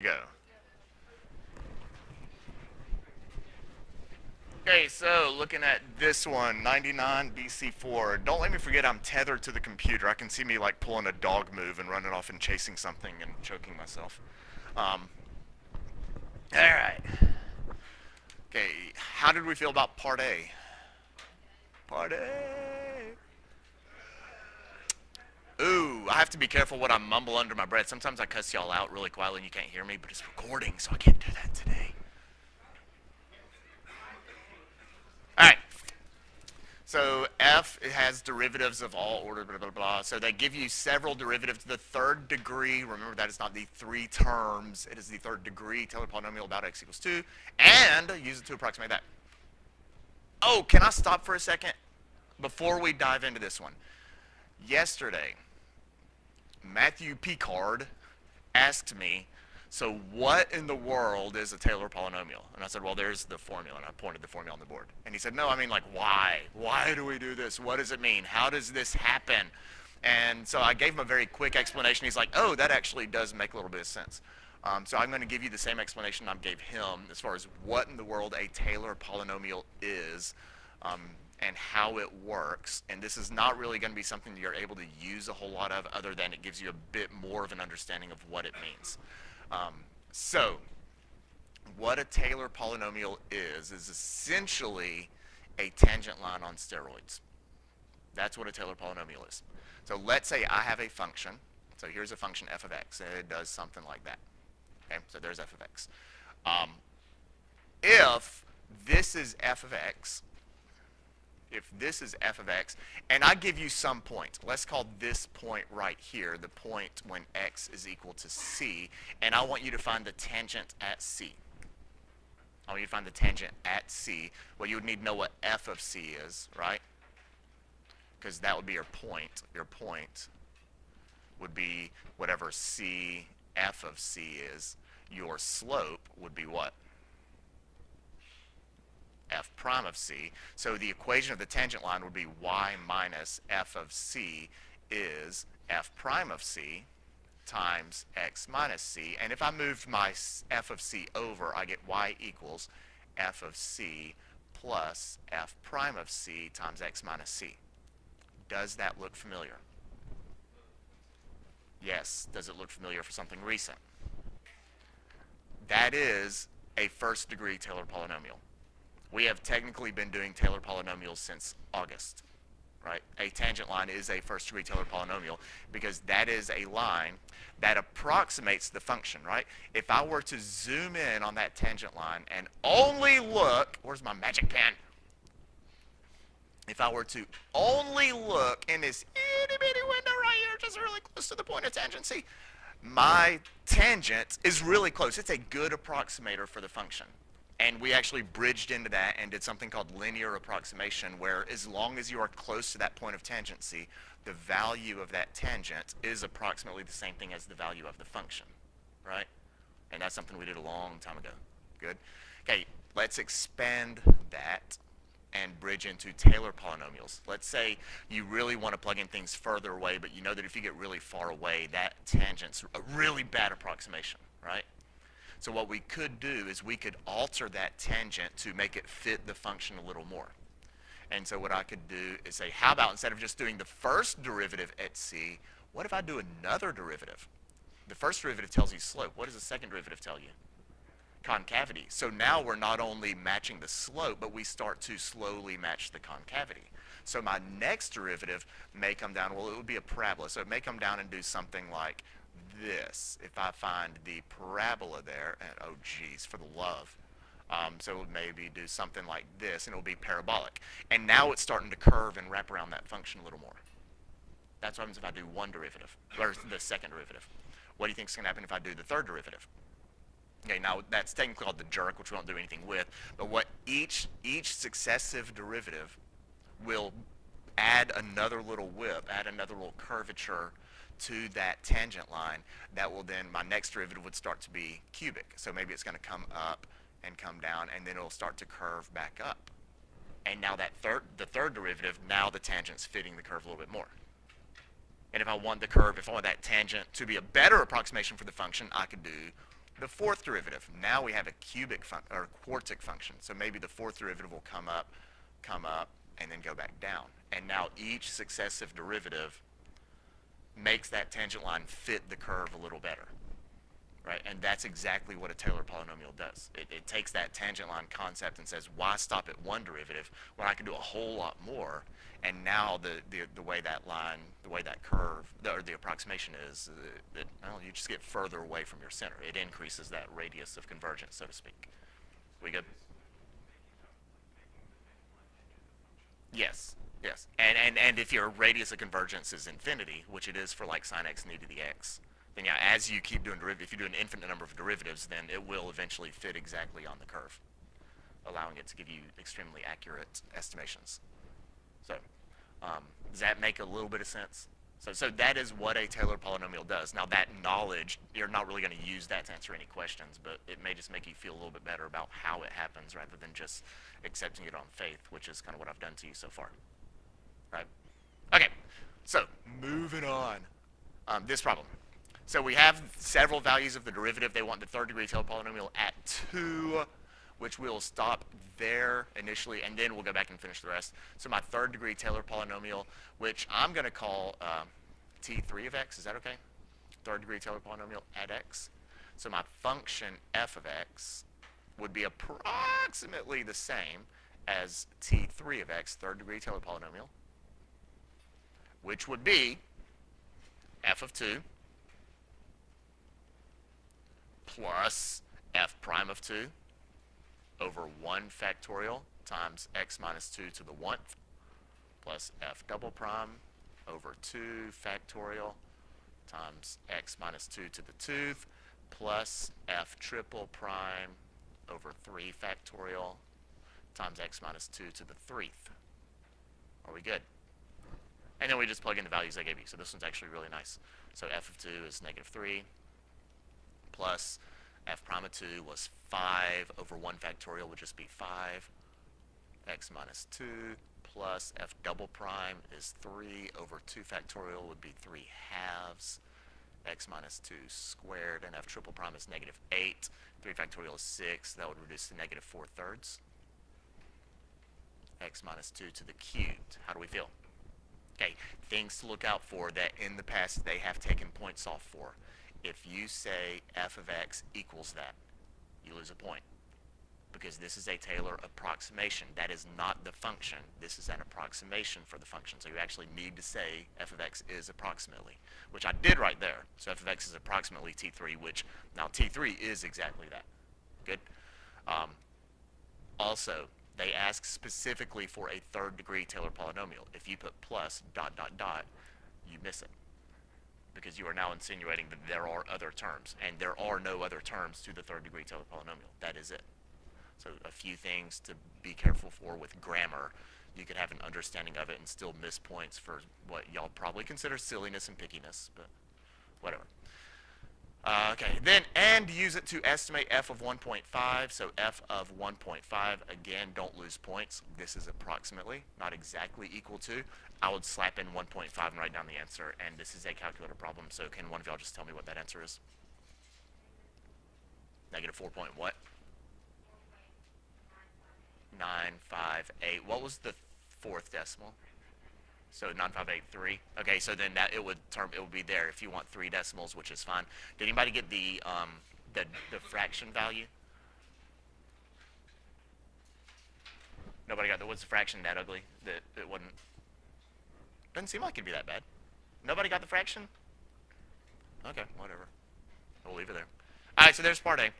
Go. Okay, so looking at this one, 99 BC4. Don't let me forget I'm tethered to the computer. I can see me like pulling a dog move and running off and chasing something and choking myself. Um, all right. Okay, how did we feel about part A? Part A. Ooh, I have to be careful what I mumble under my breath. Sometimes I cuss y'all out really quietly and you can't hear me, but it's recording, so I can't do that today. All right. So f has derivatives of all order, blah, blah, blah. So they give you several derivatives. The third degree, remember that is not the three terms. It is the third degree Taylor polynomial about x equals 2. And use it to approximate that. Oh, can I stop for a second before we dive into this one? Yesterday, Matthew Picard asked me, so what in the world is a Taylor polynomial? And I said, well, there's the formula. And I pointed the formula on the board. And he said, no, I mean, like, why? Why do we do this? What does it mean? How does this happen? And so I gave him a very quick explanation. He's like, oh, that actually does make a little bit of sense. So I'm going to give you the same explanation I gave him as far as what in the world a Taylor polynomial is, and how it works. And this is not really going to be something you're able to use a whole lot of, other than it gives you a bit more of an understanding of what it means. So what a Taylor polynomial is essentially a tangent line on steroids. That's what a Taylor polynomial is. So let's say I have a function. So here's a function f of x, and it does something like that. Okay, so there's f of x. If this is f of x, and I give you some point, let's call this point right here the point when x is equal to c, and I want you to find the tangent at c. I want you to find the tangent at c. Well, you would need to know what f of c is, right? Because that would be your point. Your point would be whatever c f of c is. Your slope would be what? F prime of c. So the equation of the tangent line would be y minus f of c is f prime of c times x minus c. And if I moved my f of c over, I get y equals f of c plus f prime of c times x minus c. Does that look familiar? Yes. Does it look familiar for something recent? That is a first degree Taylor polynomial. We have technically been doing Taylor polynomials since August, right? A tangent line is a first degree Taylor polynomial because that is a line that approximates the function, right? If I were to zoom in on that tangent line and only look, where's my magic pen? If I were to only look in this itty bitty window right here, just really close to the point of tangency, my tangent is really close. It's a good approximator for the function. And we actually bridged into that and did something called linear approximation, where as long as you are close to that point of tangency, the value of that tangent is approximately the same thing as the value of the function, right? And that's something we did a long time ago. Good. Okay, let's expand that and bridge into Taylor polynomials. Let's say you really want to plug in things further away, but you know that if you get really far away, that tangent's a really bad approximation, right? So what we could do is we could alter that tangent to make it fit the function a little more. And so what I could do is say, how about instead of just doing the first derivative at c, what if I do another derivative? The first derivative tells you slope. What does the second derivative tell you? Concavity. So now we're not only matching the slope, but we start to slowly match the concavity. So my next derivative may come down, well, it would be a parabola. So it may come down and do something like this. If I find the parabola there, and oh geez, for the love. So it would maybe do something like this, and it will be parabolic. And now it's starting to curve and wrap around that function a little more. That's what happens if I do one derivative, or the second derivative. What do you think is going to happen if I do the third derivative? Okay, now that's technically called the jerk, which we don't do anything with. But what each successive derivative will add another little whip, add another little curvature to that tangent line. That will then, my next derivative would start to be cubic. So maybe it's going to come up and come down, and then it'll start to curve back up. And now the third derivative, now the tangent's fitting the curve a little bit more. And if I want the curve, if I want that tangent to be a better approximation for the function, I could do The fourth derivative. Now we have a cubic or quartic function. So maybe the fourth derivative will come up, and then go back down. And now each successive derivative makes that tangent line fit the curve a little better, right? And that's exactly what a Taylor polynomial does. It takes that tangent line concept and says, why stop at one derivative when I can do a whole lot more? And now the way that line, the way that curve, or the approximation is, that well, you just get further away from your center. It increases that radius of convergence, so to speak. We good? Yes, yes. And if your radius of convergence is infinity, which it is for like sine x and e to the x, then yeah, as you keep doing if you do an infinite number of derivatives, then it will eventually fit exactly on the curve, allowing it to give you extremely accurate estimations. So, does that make a little bit of sense? So that is what a Taylor polynomial does. Now that knowledge, you're not really going to use that to answer any questions, but it may just make you feel a little bit better about how it happens rather than just accepting it on faith, which is kind of what I've done to you so far. Right? Okay, so moving on. This problem. So we have several values of the derivative. They want the third degree Taylor polynomial at 2, which we'll stop there initially, and then we'll go back and finish the rest. So my third degree Taylor polynomial, which I'm going to call T3 of x, is that okay? Third degree Taylor polynomial at x. So my function f of x would be approximately the same as T3 of x, third degree Taylor polynomial, which would be f of 2 plus f prime of 2 over 1 factorial times x minus 2 to the 1th plus f double prime over 2 factorial times x minus 2 to the 2th plus f triple prime over 3 factorial times x minus 2 to the 3rd. Are we good? And then we just plug in the values I gave you. So this one's actually really nice. So f of 2 is negative 3 plus f prime of 2 was 5 over 1 factorial would just be 5. X minus 2 plus f double prime is 3 over 2 factorial would be 3 halves. X minus 2 squared, and f triple prime is negative 8. 3 factorial is 6. That would reduce to negative 4 thirds. X minus 2 to the cubed. How do we feel? Okay, things to look out for that in the past they have taken points off for. If you say f of x equals that, you lose a point, because this is a Taylor approximation. That is not the function. This is an approximation for the function. So you actually need to say f of x is approximately, which I did right there. So f of x is approximately T3, which now T3 is exactly that. Good? Also, they ask specifically for a third degree Taylor polynomial. If you put plus dot dot dot, you miss it, because you are now insinuating that there are other terms, and there are no other terms to the third degree Taylor polynomial. That is it. So a few things to be careful for with grammar. You could have an understanding of it and still miss points for what y'all probably consider silliness and pickiness, but whatever. Okay, then, and use it to estimate f of 1.5. So f of 1.5, again, don't lose points. This is approximately, not exactly equal to. I would slap in 1.5 and write down the answer, and this is a calculator problem, so can one of y'all just tell me what that answer is? Negative 4 point what? 958. What was the fourth decimal? So 9583. Okay, so then that it would be there if you want 3 decimals, which is fine. Did anybody get the fraction value? Nobody got the what's the fraction that ugly that it wasn't? Doesn't seem like it'd be that bad. Nobody got the fraction? Okay, whatever. We'll leave it there. All right, so there's part A.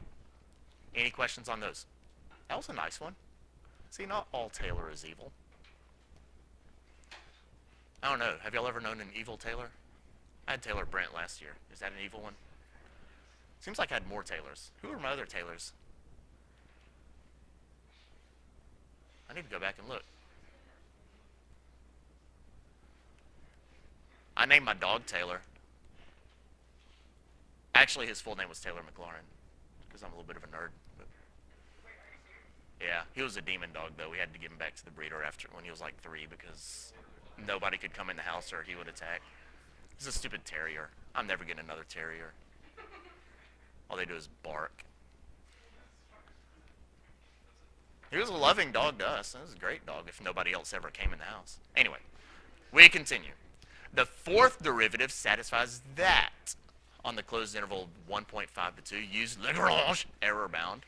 Any questions on those? That was a nice one. See, not all Taylor is evil. I don't know. Have y'all ever known an evil Taylor? I had Taylor Brent last year. Is that an evil one? Seems like I had more Taylors. Who are my other Taylors? I need to go back and look. I named my dog Taylor. Actually, his full name was Taylor McLaurin, because I'm a little bit of a nerd. But yeah, he was a demon dog, though. We had to give him back to the breeder after when he was like 3, because nobody could come in the house or he would attack. He's a stupid terrier. I'm never getting another terrier. All they do is bark. He was a loving dog to us. It was a great dog if nobody else ever came in the house. Anyway, we continue. The fourth derivative satisfies that on the closed interval 1.5 to 2. Use Lagrange, error bound,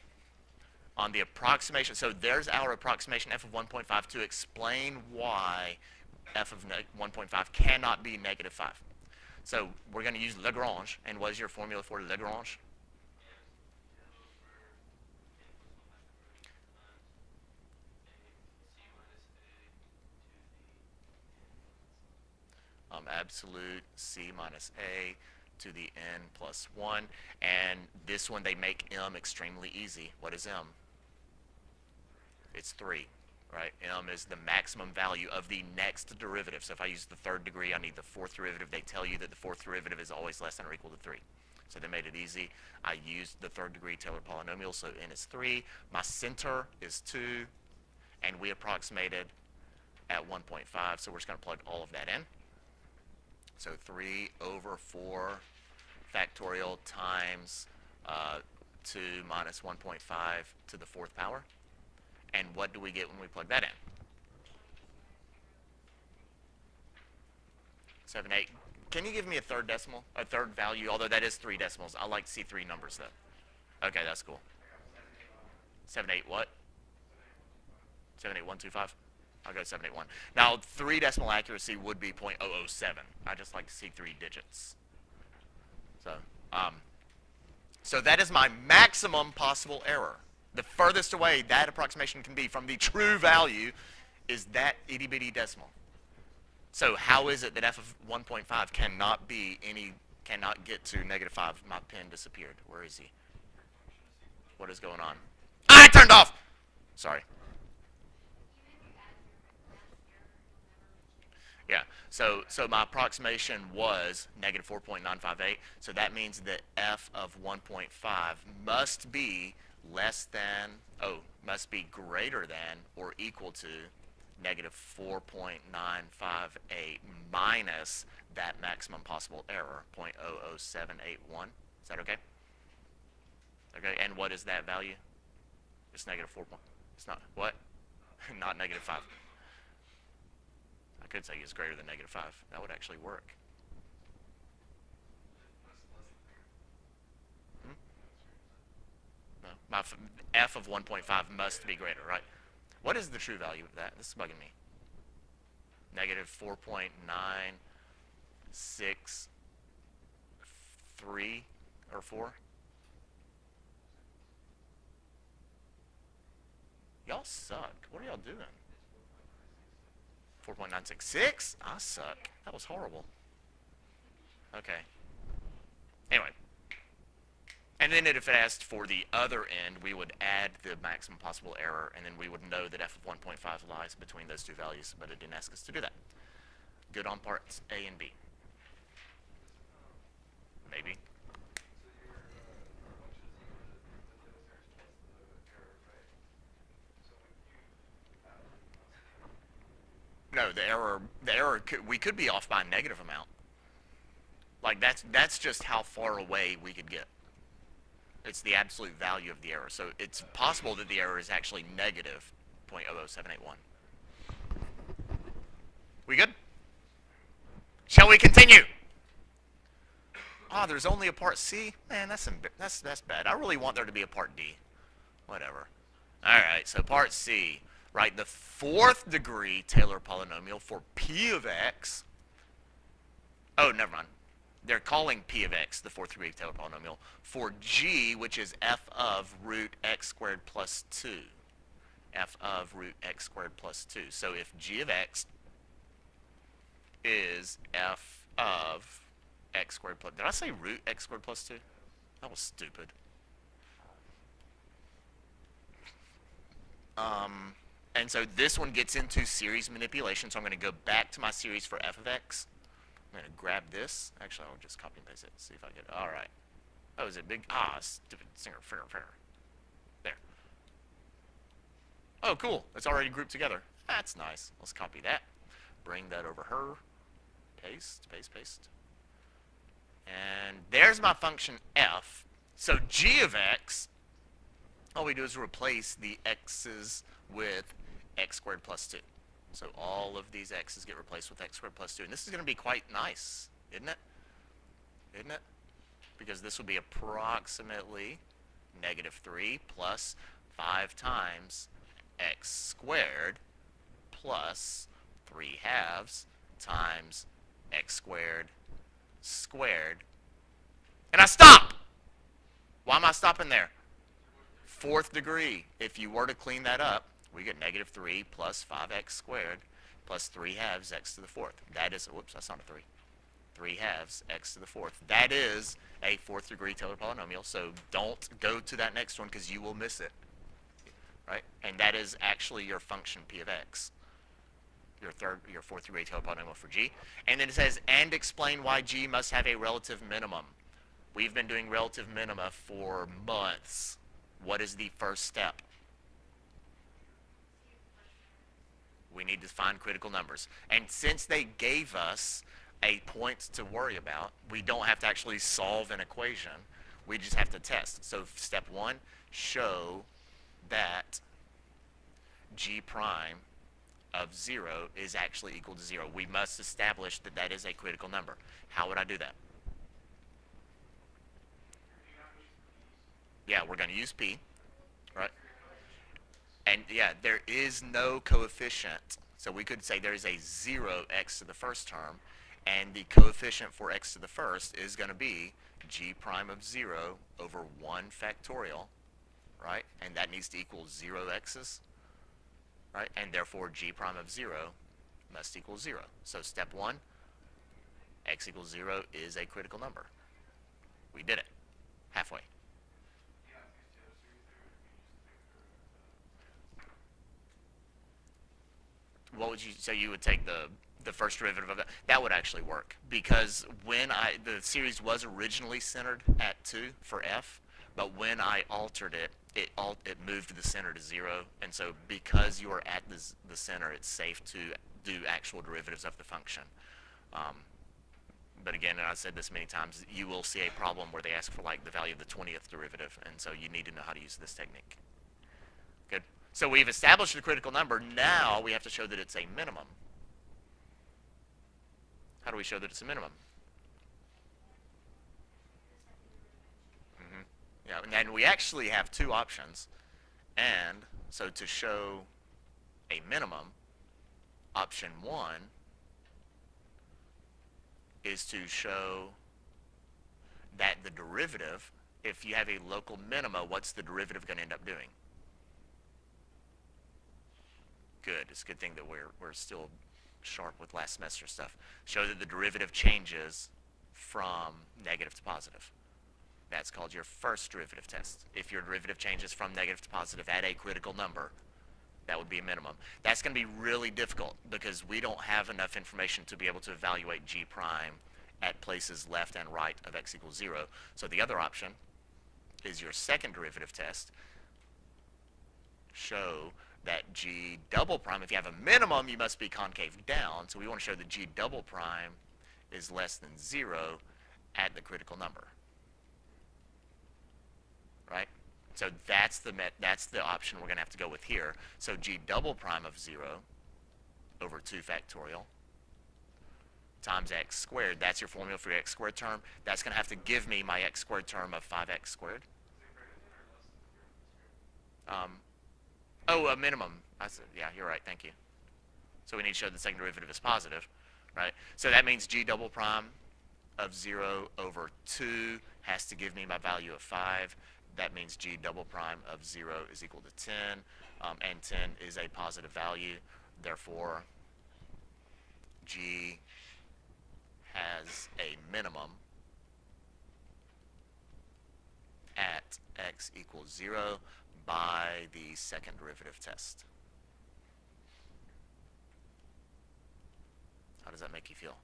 on the approximation. So there's our approximation f of 1.5 to explain why f of 1.5 cannot be negative 5. So we're going to use Lagrange. And what is your formula for Lagrange? Absolute c minus a to the n plus 1. And this one, they make m extremely easy. What is m? It's 3, right? M is the maximum value of the next derivative. So if I use the third degree, I need the fourth derivative. They tell you that the fourth derivative is always less than or equal to 3. So they made it easy. I used the third degree Taylor polynomial, so n is 3. My center is 2, and we approximated at 1.5, so we're just going to plug all of that in. So 3 over 4 factorial times 2 minus 1.5 to the fourth power. And what do we get when we plug that in? 7, 8. Can you give me a third decimal, a third value? Although that is 3 decimals. I like to see 3 numbers, though. Okay, that's cool. 7, 8 what? 7, 8, 1, 2, 5? I'll go 781. Now, 3 decimal accuracy would be 0.007. I just like to see 3 digits. So that is my maximum possible error. The furthest away that approximation can be from the true value is that itty bitty decimal. So how is it that f of 1.5 cannot get to negative 5? My pen disappeared. Where is he? What is going on? I turned off! Sorry. Yeah, so my approximation was negative 4.958. So that means that f of 1.5 must be must be greater than or equal to negative 4.958 minus that maximum possible error, 0.00781. Is that okay? Okay, and what is that value? It's negative 4. It's not, what? Not negative 5. I could say it's greater than negative 5. That would actually work. No, my f of 1.5 must be greater, right? What is the true value of that? This is bugging me. Negative 4.963 or 4? Y'all suck. What are y'all doing? 4.966? I suck. That was horrible. Okay. Anyway. And then if it asked for the other end, we would add the maximum possible error, and then we would know that f of 1.5 lies between those two values, but it didn't ask us to do that. Good on parts A and B. Maybe. No, the error we could be off by a negative amount. Like that's just how far away we could get. It's the absolute value of the error. So it's possible that the error is actually negative 0.00781. We good? Shall we continue? There's only a part C? Man, that's bad. I really want there to be a part D. Whatever. All right, so part C. Right, the fourth degree Taylor polynomial for p of x. Oh, never mind. They're calling p of x the fourth degree Taylor polynomial for g, which is f of root x squared plus 2. F of root x squared plus 2. So if g of x is f of x squared plus... Did I say root x squared plus 2? That was stupid. And so this one gets into series manipulation. So I'm going to go back to my series for f of x. I'm going to grab this. Actually, I'll just copy and paste it. See if I get it. All right. Oh, is it big? Stupid singer. There. Oh, cool. It's already grouped together. That's nice. Let's copy that. Bring that over here. Paste. And there's my function f. So g of x, all we do is replace the x's with x squared plus 2. So all of these x's get replaced with x squared plus 2. And this is going to be quite nice, isn't it? Isn't it? Because this will be approximately negative 3 plus 5 times x squared plus 3 halves times x squared squared. And I stop! Why am I stopping there? Fourth degree. If you were to clean that up, we get negative 3 plus 5x squared plus 3 halves x to the fourth. That is, whoops, that's not a 3. 3 halves x to the fourth. That is a fourth degree Taylor polynomial, so don't go to that next one because you will miss it. Right? And that is actually your function p of x. Your fourth degree Taylor polynomial for g. And then it says, and explain why g must have a relative minimum. We've been doing relative minima for months. What is the first step? We need to find critical numbers. And since they gave us a point to worry about, we don't have to actually solve an equation. We just have to test. So step 1, show that g prime of 0 is actually equal to 0. We must establish that that is a critical number. How would I do that? Yeah, we're going to use p, right? And yeah, there is no coefficient. So we could say there is a 0 x to the first term, and the coefficient for x to the first is going to be g prime of 0 over 1 factorial, right? And that needs to equal 0 x's, right? And therefore g prime of 0 must equal 0. So step 1, x equals 0 is a critical number. We did it. Halfway. What would you say? You would take the first derivative of that? That would actually work, because when the series was originally centered at 2 for f, but when I altered it, it moved the center to 0, and so because you are at the center, it's safe to do actual derivatives of the function. But again, and I've said this many times, you will see a problem where they ask for like the value of the 20th derivative, and so you need to know how to use this technique. Good. So we've established a critical number. Now we have to show that it's a minimum. How do we show that it's a minimum? Yeah, and then we actually have two options. And so to show a minimum, option 1 is to show that the derivative, if you have a local minima, what's the derivative going to end up doing? Good. It's a good thing that we're still sharp with last semester stuff. Show that the derivative changes from negative to positive. That's called your first derivative test. If your derivative changes from negative to positive at a critical number, that would be a minimum. That's going to be really difficult because we don't have enough information to be able to evaluate g prime at places left and right of x equals 0. So the other option is your second derivative test. Show that g double prime, if you have a minimum, you must be concave down. So we want to show that g double prime is less than 0 at the critical number. Right? So that's the option we're going to have to go with here. So g double prime of 0 over 2 factorial times x squared. That's your formula for your x squared term. That's going to have to give me my x squared term of 5x squared. Oh, a minimum. Yeah, you're right. Thank you. So we need to show the second derivative is positive, right? So that means g double prime of 0 over 2 has to give me my value of 5. That means g double prime of 0 is equal to 10, and 10 is a positive value. Therefore, g has a minimum at x equals 0 by the second derivative test. How does that make you feel?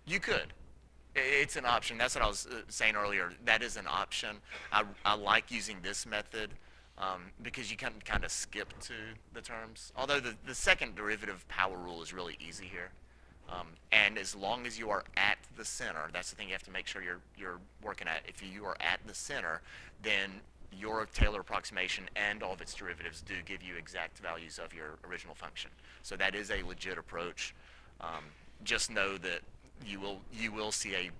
You could. It's an option. That's what I was saying earlier. That is an option. I like using this method because you can kind of skip to the terms. Although the second derivative power rule is really easy here. And as long as you are at the center, that's the thing you have to make sure you're working at. If you are at the center, then your Taylor approximation and all of its derivatives do give you exact values of your original function. So that is a legit approach. Just know that you will see a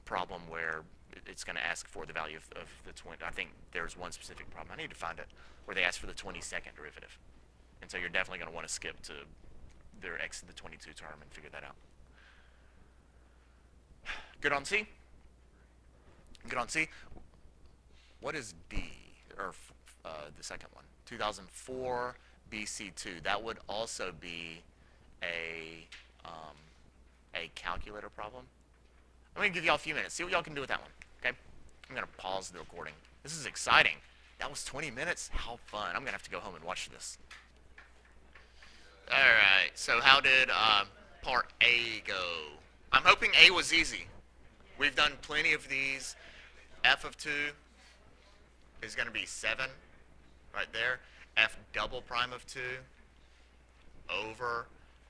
problem where it's going to ask for the value of the 20. I think there's one specific problem. I need to find it where they ask for the 22nd derivative. And so you're definitely going to want to skip to their x to the 22 term and figure that out. Good on C? Good on C? What is B, or the second one? 2004 BC2. That would also be a calculator problem. I'm going to give y'all a few minutes. See what y'all can do with that one, okay? I'm going to pause the recording. This is exciting. That was 20 minutes? How fun. I'm going to have to go home and watch this. All right, so how did part A go? I'm hoping A was easy. We've done plenty of these. F of 2 is going to be 7 right there. F double prime of 2 over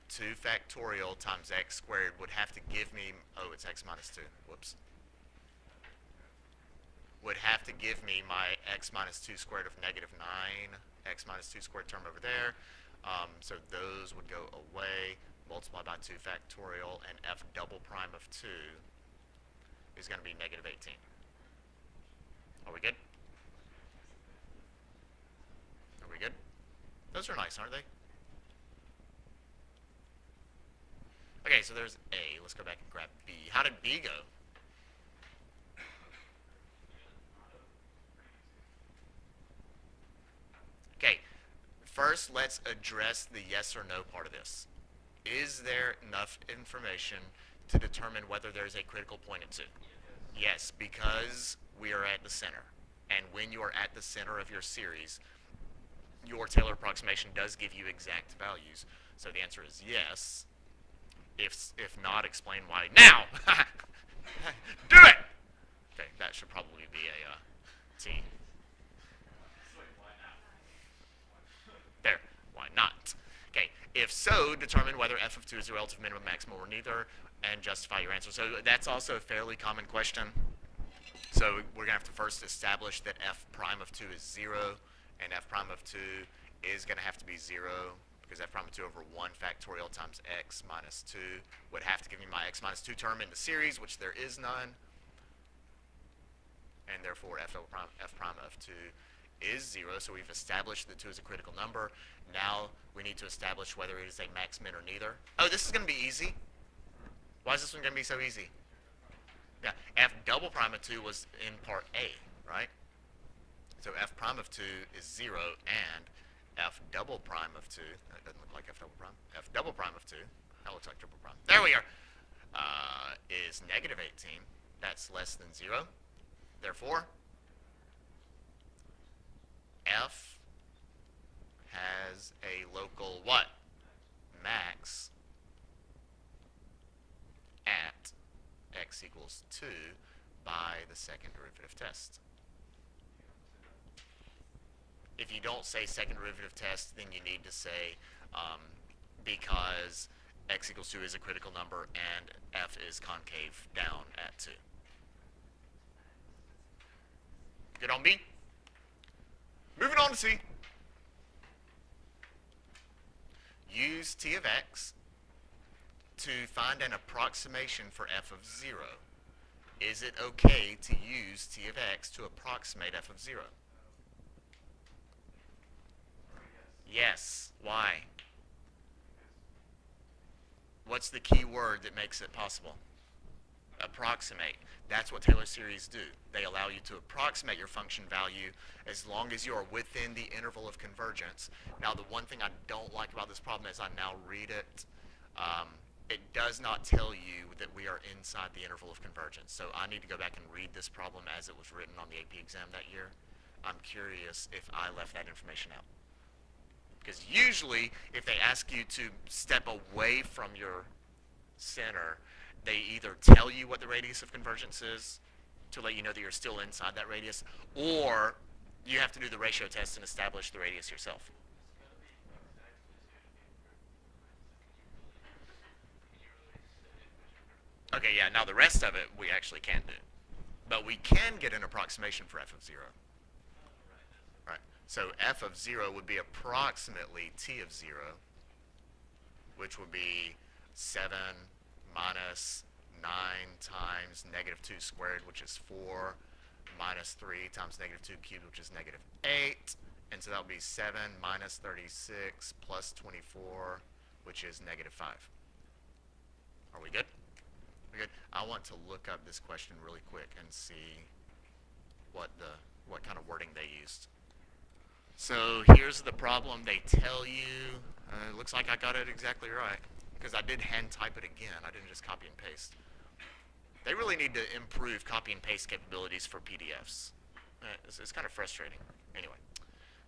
2 factorial times x squared would have to give me, oh, it's x minus 2. Whoops. Would have to give me my x minus 2 squared of negative 9, x minus 2 squared term over there. So those would go away, multiply by 2 factorial, and f double prime of 2 is going to be negative 18. Are we good? Are we good? Those are nice, aren't they? Okay, so there's A. Let's go back and grab B. How did B go? Okay, first let's address the yes or no part of this. Is there enough information to determine whether there's a critical point at 2? Yes, because we are at the center. And when you are at the center of your series, your Taylor approximation does give you exact values. So the answer is yes. If not, explain why now. Do it! Okay, that should probably be a T. There, why not? Okay, if so, determine whether f of 2 is the relative minimum, maximum, or neither, and justify your answer. So that's also a fairly common question. So we're going to have to first establish that f prime of 2 is 0, and f prime of 2 is going to have to be 0, because f prime of 2 over 1 factorial times x minus 2 would have to give me my x minus 2 term in the series, which there is none. And therefore, f prime of 2 is 0, so we've established that 2 is a critical number. Now we need to establish whether it is a max, min, or neither. Oh, this is going to be easy. Why is this one going to be so easy? Yeah, f double prime of 2 was in part A, right? So f prime of 2 is 0, and f double prime of 2, that doesn't look like f double prime, f double prime of 2, that looks like triple prime. There we are. Is negative 18. That's less than 0. Therefore, f has a local what? Max at x equals 2 by the second derivative test. If you don't say second derivative test, then you need to say because x equals 2 is a critical number and f is concave down at 2. Good on B? Moving on to C. Use t of x to find an approximation for f of 0. Is it okay to use t of x to approximate f of 0? Yes. Why? What's the key word that makes it possible? Approximate. That's what Taylor series do. They allow you to approximate your function value as long as you are within the interval of convergence. Now, the one thing I don't like about this problem is I now read it. It does not tell you that we are inside the interval of convergence. So I need to go back and read this problem as it was written on the AP exam that year. I'm curious if I left that information out. Because usually, if they ask you to step away from your center, they either tell you what the radius of convergence is to let you know that you're still inside that radius, or you have to do the ratio test and establish the radius yourself. Okay, yeah, now the rest of it we actually can't do. But we can get an approximation for f of 0. Right. So f of 0 would be approximately t of 0, which would be 7 minus 9 times negative 2 squared, which is 4, minus 3 times negative 2 cubed, which is negative 8. And so that would be 7 minus 36 plus 24, which is negative 5. Are we good? We good? I want to look up this question really quick and see what kind of wording they used. So here's the problem. They tell you, it looks like I got it exactly right, because I did hand type it again. I didn't just copy and paste. They really need to improve copy and paste capabilities for PDFs. It's kind of frustrating. Anyway,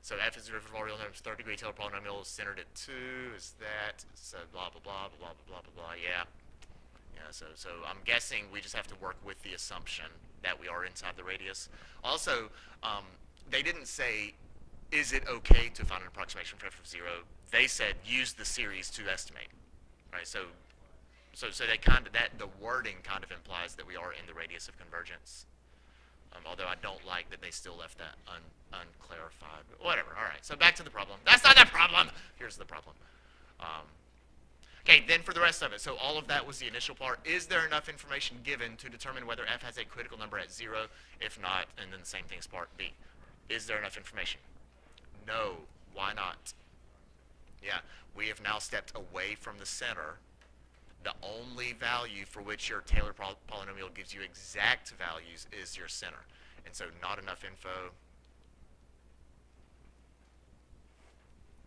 so f is the derivative of all real numbers, third degree Taylor polynomial centered at 2. Is that, so blah, blah, blah, blah, blah, blah, blah, blah, yeah. Yeah, so I'm guessing we just have to work with the assumption that we are inside the radius. Also, they didn't say, is it okay to find an approximation for f of 0? They said, use the series to estimate, right? So they kind of, that the wording kind of implies that we are in the radius of convergence. Although I don't like that they still left that unclarified. But whatever. All right. So back to the problem. That's not the problem. Here's the problem. Okay, then for the rest of it, so all of that was the initial part. Is there enough information given to determine whether f has a critical number at 0? If not, and then the same thing as part B. Is there enough information? No. Why not? Yeah, we have now stepped away from the center. The only value for which your Taylor polynomial gives you exact values is your center. And so not enough info.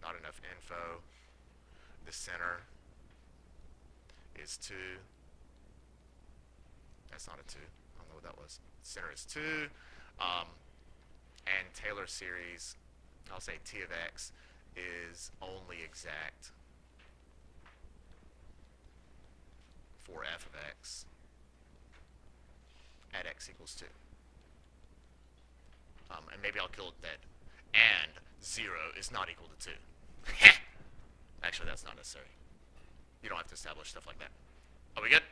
Not enough info. The center is 2. That's not a 2. I don't know what that was. Center is 2. And Taylor series, I'll say t of x, is only exact for f of x at x equals 2. And maybe I'll kill it dead. And 0 is not equal to 2. Actually, that's not necessary. You don't have to establish stuff like that. Are we good?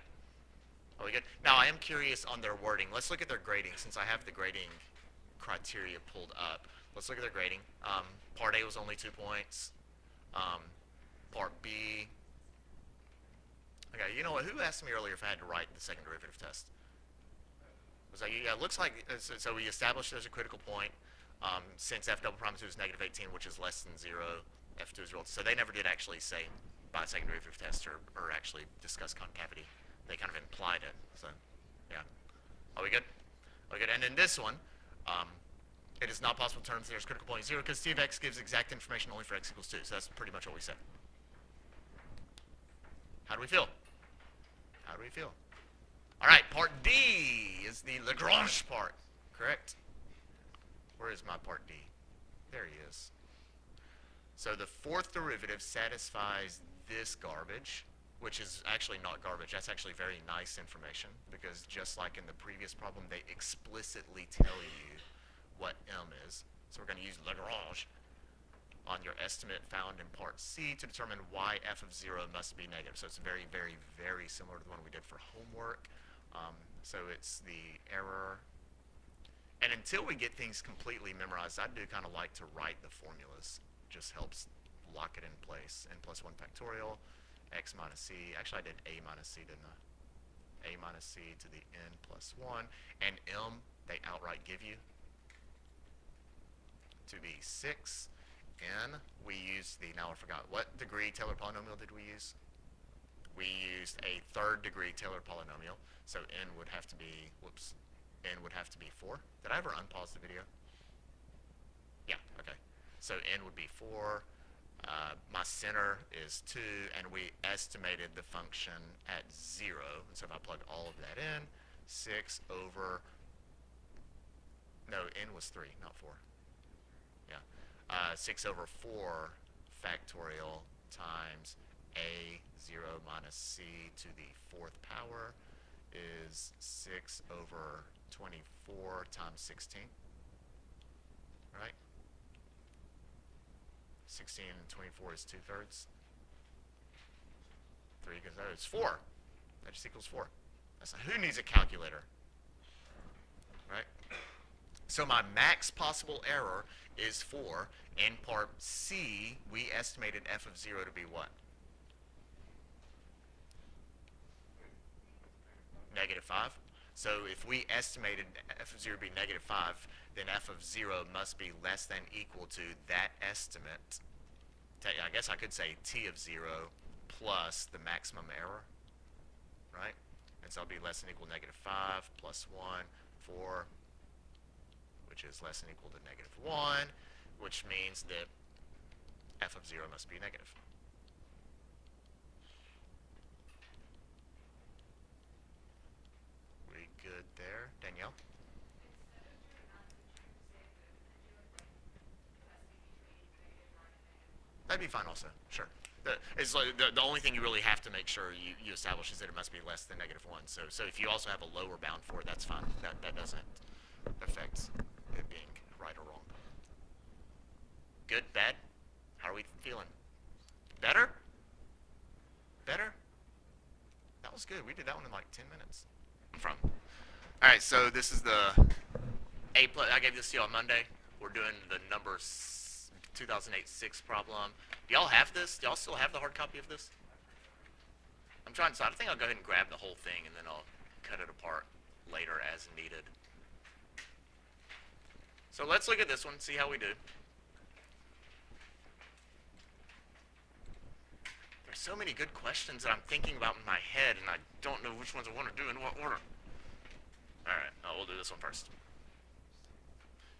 Are we good? Now, I am curious on their wording. Let's look at their grading, since I have the grading criteria pulled up. Let's look at their grading. Part A was only 2 points. Part B. Okay, you know what? Who asked me earlier if I had to write the second derivative test? Was that you? Yeah, it looks like, so we established there's a critical point. Since f double prime 2 is negative 18, which is less than 0, f2 is real. So they never did actually say by second derivative test or actually discuss concavity. They kind of implied it. So, yeah. Are we good? Are we good? And in this one, it is not possible to determine there's critical point 0 because t of x gives exact information only for x equals 2. So that's pretty much what we said. How do we feel? How do we feel? All right, part D is the Lagrange part, correct? Where is my part D? There he is. So the fourth derivative satisfies this garbage, which is actually not garbage. That's actually very nice information because just like in the previous problem, they explicitly tell you what M is. So we're going to use Lagrange on your estimate found in part C to determine why f of 0 must be negative. So it's very, very, very similar to the one we did for homework. So it's the error. And until we get things completely memorized, I do kind of like to write the formulas. Just helps lock it in place. N plus 1 factorial, x minus c. Actually, I did a minus c, didn't I? A minus c to the n plus 1. And m, they outright give you to be 6. N, we used the, now I forgot, what degree Taylor polynomial did we use? We used a third degree Taylor polynomial. So n would have to be, whoops, n would have to be 4. Did I ever unpause the video? Yeah, okay. So n would be 4. My center is 2, and we estimated the function at 0. And so if I plug all of that in, 6 over, no, n was 3, not 4. Yeah. 6 over 4 factorial times a0 minus c to the 4th power is 6 over 24 times 16, right? 16 and 24 is 2/3. 3 goes out, it's 4. That just equals 4. Who needs a calculator, right? So my max possible error is 4. In part C, we estimated f of 0 to be what? -5. So if we estimated f of 0 to be -5, then f of 0 must be less than equal to that estimate. I guess I could say t of 0 plus the maximum error, right? And so it'll be less than equal to -5 plus 1, 4, which is less than equal to -1, which means that f of 0 must be negative. We good there, Danielle? That'd be fine also, sure. The only thing you really have to make sure you establish is that it must be less than -1. So if you also have a lower bound for it, that's fine. That doesn't affect it being right or wrong. Good, bad? How are we feeling? Better? Better? That was good. We did that one in like 10 minutes. From. All right, so this is the A plus. I gave this to you on Monday. We're doing the number 2008-6 problem. Do y'all have this? Do y'all still have the hard copy of this? I'm trying to decide. I think I'll go ahead and grab the whole thing and then I'll cut it apart later as needed. So let's look at this one, see how we do. There's so many good questions that I'm thinking about in my head, and I don't know which ones I want to do in what order. All right, we'll do this one first.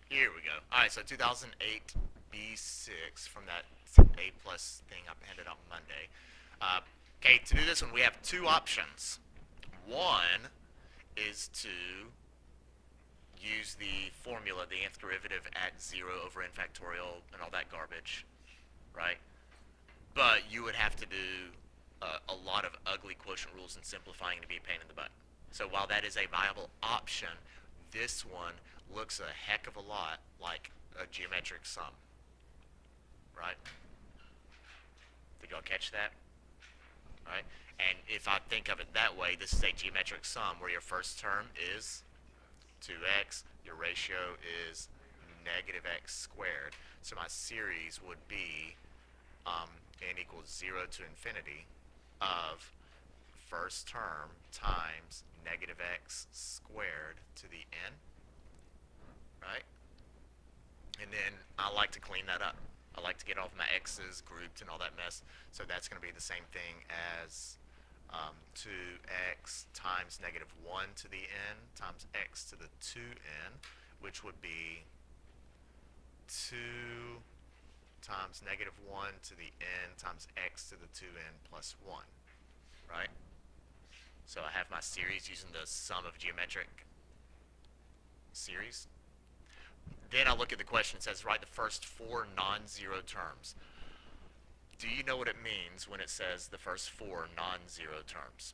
Here we go. All right, so 2008 B6 from that A plus thing I handed out Monday. Okay, to do this one, we have two options. One is to use the formula, the nth derivative at 0 over n factorial and all that garbage, right? But you would have to do a lot of ugly quotient rules and simplifying to be a pain in the butt. So while that is a viable option, this one looks a heck of a lot like a geometric sum, right? Did y'all catch that? Right? And if I think of it that way, this is a geometric sum where your first term is 2x, your ratio is -x squared. So my series would be n equals 0 to infinity of first term times -x squared to the n, right? And then I like to clean that up. I like to get all of my x's grouped and all that mess. So that's going to be the same thing as 2x times -1 to the n times x to the 2n, which would be 2 times -1 to the n times x to the 2n plus 1, right? So I have my series using the sum of geometric series. Then I look at the question. It says write the first 4 non-zero terms. Do you know what it means when it says the first 4 non-zero terms?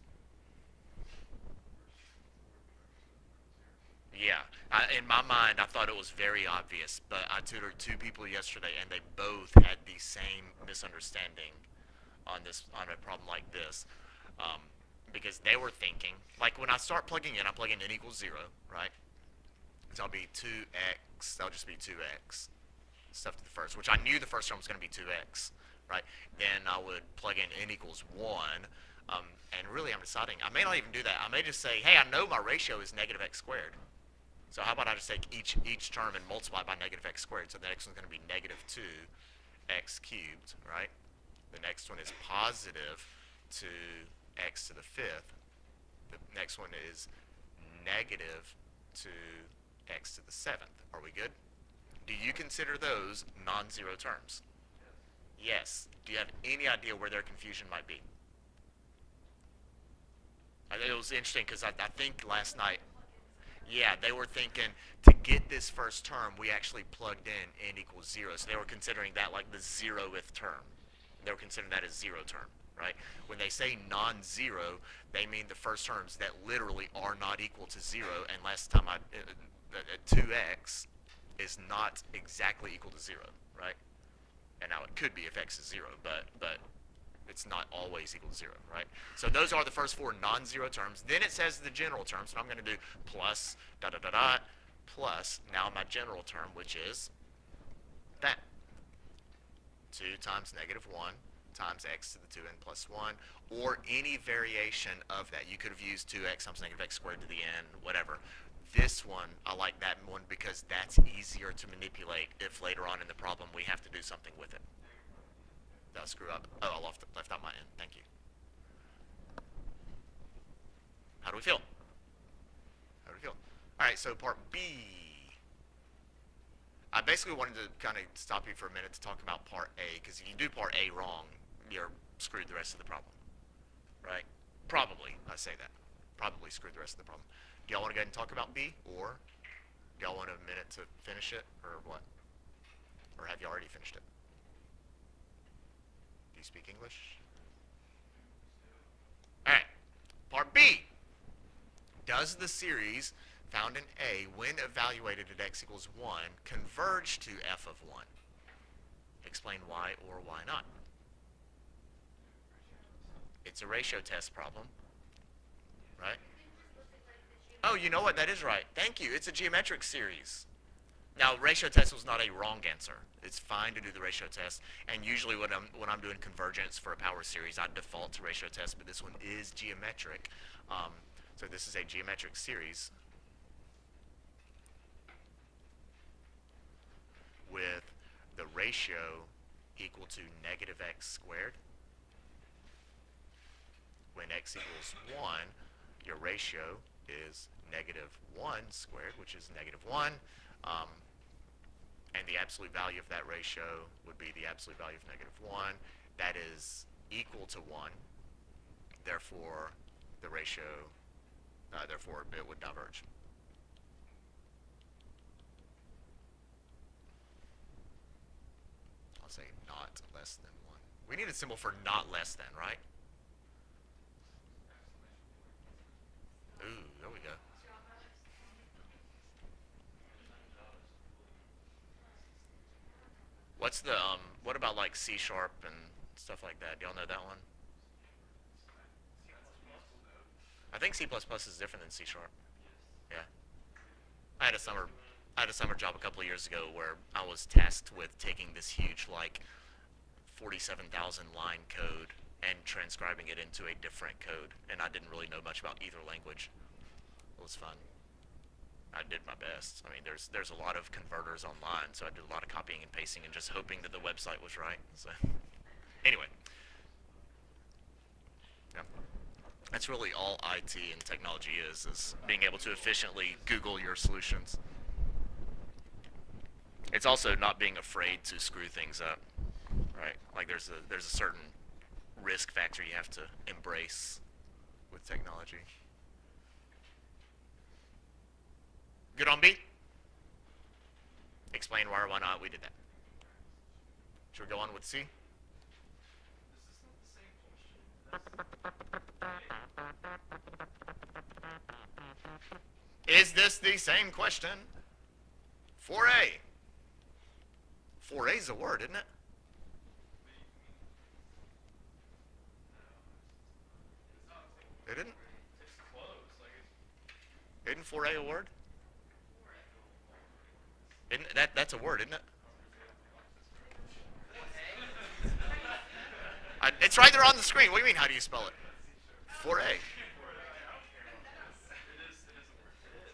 Yeah. In my mind, I thought it was very obvious, but I tutored 2 people yesterday, and they both had the same misunderstanding on a problem like this. Because they were thinking, like when I start plugging in, I'm plugging n equals 0, right? So I'll be 2x, that'll just be 2x, stuff to the first, which I knew the first term was going to be 2x, right? Then I would plug in n equals 1, and really I'm deciding, I may not even do that. I may just say, hey, I know my ratio is -x squared. So how about I just take each term and multiply by -x squared, so the next one's going to be -2x cubed, right? The next one is positive 2x to the 5th. The next one is negative 2x to the 7th. Are we good? Do you consider those non-zero terms? Yes. Do you have any idea where their confusion might be? It was interesting because I think last night, yeah, they were thinking to get this first term, we actually plugged in n equals 0. So they were considering that like the 0th term. They were considering that as 0 term, right? When they say non-zero, they mean the first terms that literally are not equal to 0 unless 2x is not exactly equal to 0, right? And now it could be if x is 0, but It's not always equal to 0, right? So those are the first four non-zero terms. Then it says the general terms, and I'm going to do plus dot dot dot dot plus now my general term, which is that 2 times -1 times x to the 2n plus 1, or any variation of that. You could have used 2x times -x squared to the n, whatever. This one, I like that one because that's easier to manipulate if later on in the problem we have to do something with it. Did I screw up? Oh, I left out my n. Thank you. How do we feel? How do we feel? All right, so part B. I basically wanted to kind of stop you for a minute to talk about part A, because if you do part A wrong, you're screwed the rest of the problem, right? Probably, I say that. Probably screwed the rest of the problem. Do y'all want to go ahead and talk about B, or do y'all want a minute to finish it, or what? Or have you already finished it? Do you speak English? All right, part B. Does the series found in A, when evaluated at x equals 1, converge to f of 1? Explain why or why not. It's a ratio test problem, right? Oh, you know what? That is right. Thank you. It's a geometric series. Now, ratio test was not a wrong answer. It's fine to do the ratio test, and usually when I'm doing convergence for a power series, I default to ratio test, but this one is geometric. So this is a geometric series with the ratio equal to -x squared. When x equals 1, your ratio is -1 squared, which is -1. And the absolute value of that ratio would be the absolute value of -1. That is equal to 1. Therefore, the ratio, therefore it would diverge. I'll say not less than 1. We need a symbol for not less than, right? Ooh, there we go. What's the, what about like C# and stuff like that? Do y'all know that one? I think C++ is different than C#. Yeah. I had a summer I had a summer job a couple of years ago where I was tasked with taking this huge, like, 47,000 line code and transcribing it into a different code, and I didn't really know much about either language. It was fun. I did my best. I mean, there's a lot of converters online, so I did a lot of copying and pasting and just hoping that the website was right. So, anyway, yeah, that's really all IT and technology is being able to efficiently Google your solutions. It's also not being afraid to screw things up, right? Like there's a certain risk factor you have to embrace with technology. Good on B? Explain why or why not we did that. Should we go on with C? Is this the same question? 4A. 4A is a word, isn't it? It isn't? Isn't 4A a word? Isn't that's a word, isn't it? It's right there on the screen. What do you mean, how do you spell it? 4A.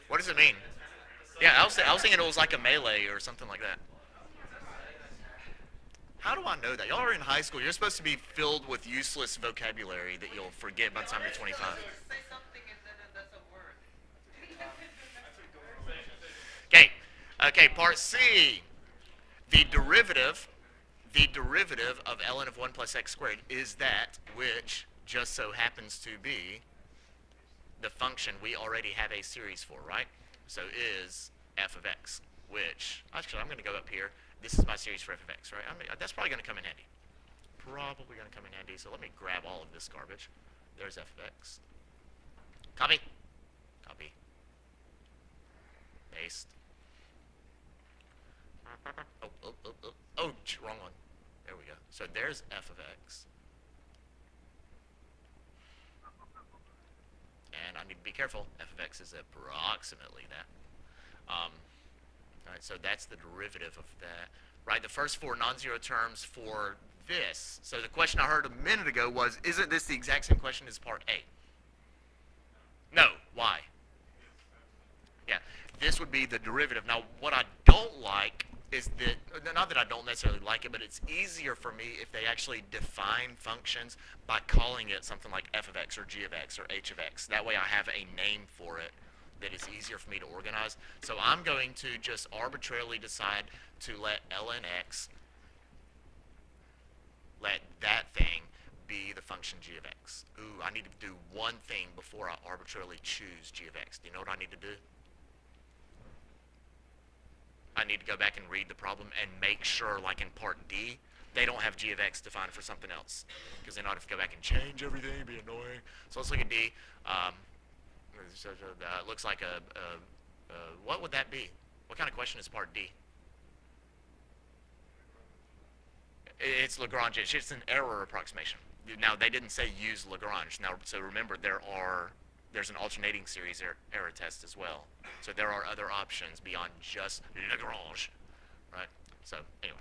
What does it mean? Yeah, I was thinking it was like a melee or something like that. How do I know that? Y'all are in high school. You're supposed to be filled with useless vocabulary that you'll forget by the time you're 25. Okay. Okay, part C. The derivative of ln of 1 plus x squared is that which just so happens to be the function we already have a series for, right? So is f of x, which, actually, I'm going to go up here. This is my series for f of x, right? That's probably going to come in handy. Probably going to come in handy, so let me grab all of this garbage. There's f of x. Copy. Copy. Paste. Oh, wrong one. There we go. So there's f of x. careful. F of x is approximately that. All right, so that's the derivative of that. Right, the first four non-zero terms for this. So the question I heard a minute ago was, isn't this the exact same question as part A? No. Why? Yeah, this would be the derivative. Now, what I don't like is that, not that I don't necessarily like it, but it's easier for me if they actually define functions by calling it something like f of x or g of x or h of x. That way I have a name for it that is easier for me to organize. So I'm going to just arbitrarily decide to let ln x, let that thing be the function g of x. Ooh, I need to do one thing before I arbitrarily choose g of x. Do you know what I need to do? I need to go back and read the problem and make sure, like in part D, they don't have g of x defined for something else, because then I'd have to go back and change everything. It'd be annoying. So let's look at D. It looks like what would that be? What kind of question is part D? It's Lagrange. It's an error approximation. Now, they didn't say use Lagrange. Now, so remember, there's an alternating series error test as well. So there are other options beyond just Lagrange, right? So anyway,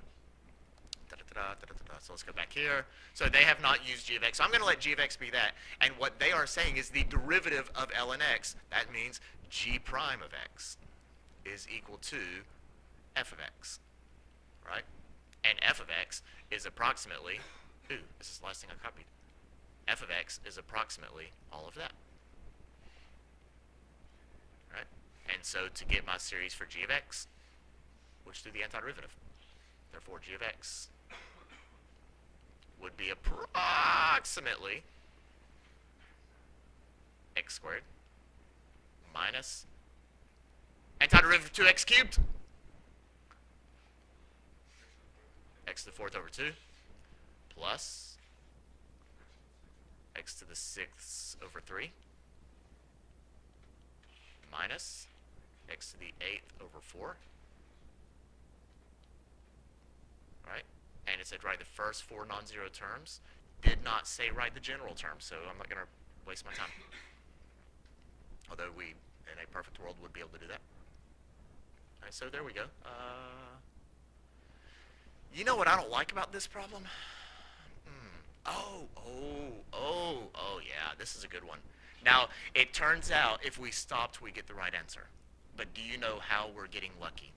so let's go back here. So they have not used g of x. So I'm going to let g of x be that. And what they are saying is the derivative of ln x. That means g prime of x is equal to f of x, right? And f of x is approximately, this is the last thing I copied. F of x is approximately all of that. Right? And so to get my series for g of x, we'll just do the antiderivative. Therefore, g of x would be approximately x squared minus antiderivative of 2x cubed, x to the fourth over 2, plus x to the sixth over 3, minus x to the 8th over 4, right? And it said write the first four non-zero terms. Did not say write the general term, so I'm not going to waste my time. Although we, in a perfect world, would be able to do that. All right, so there we go. You know what I don't like about this problem? Oh, yeah, this is a good one. Now, it turns out if we stopped, we get the right answer. But do you know how we're getting lucky?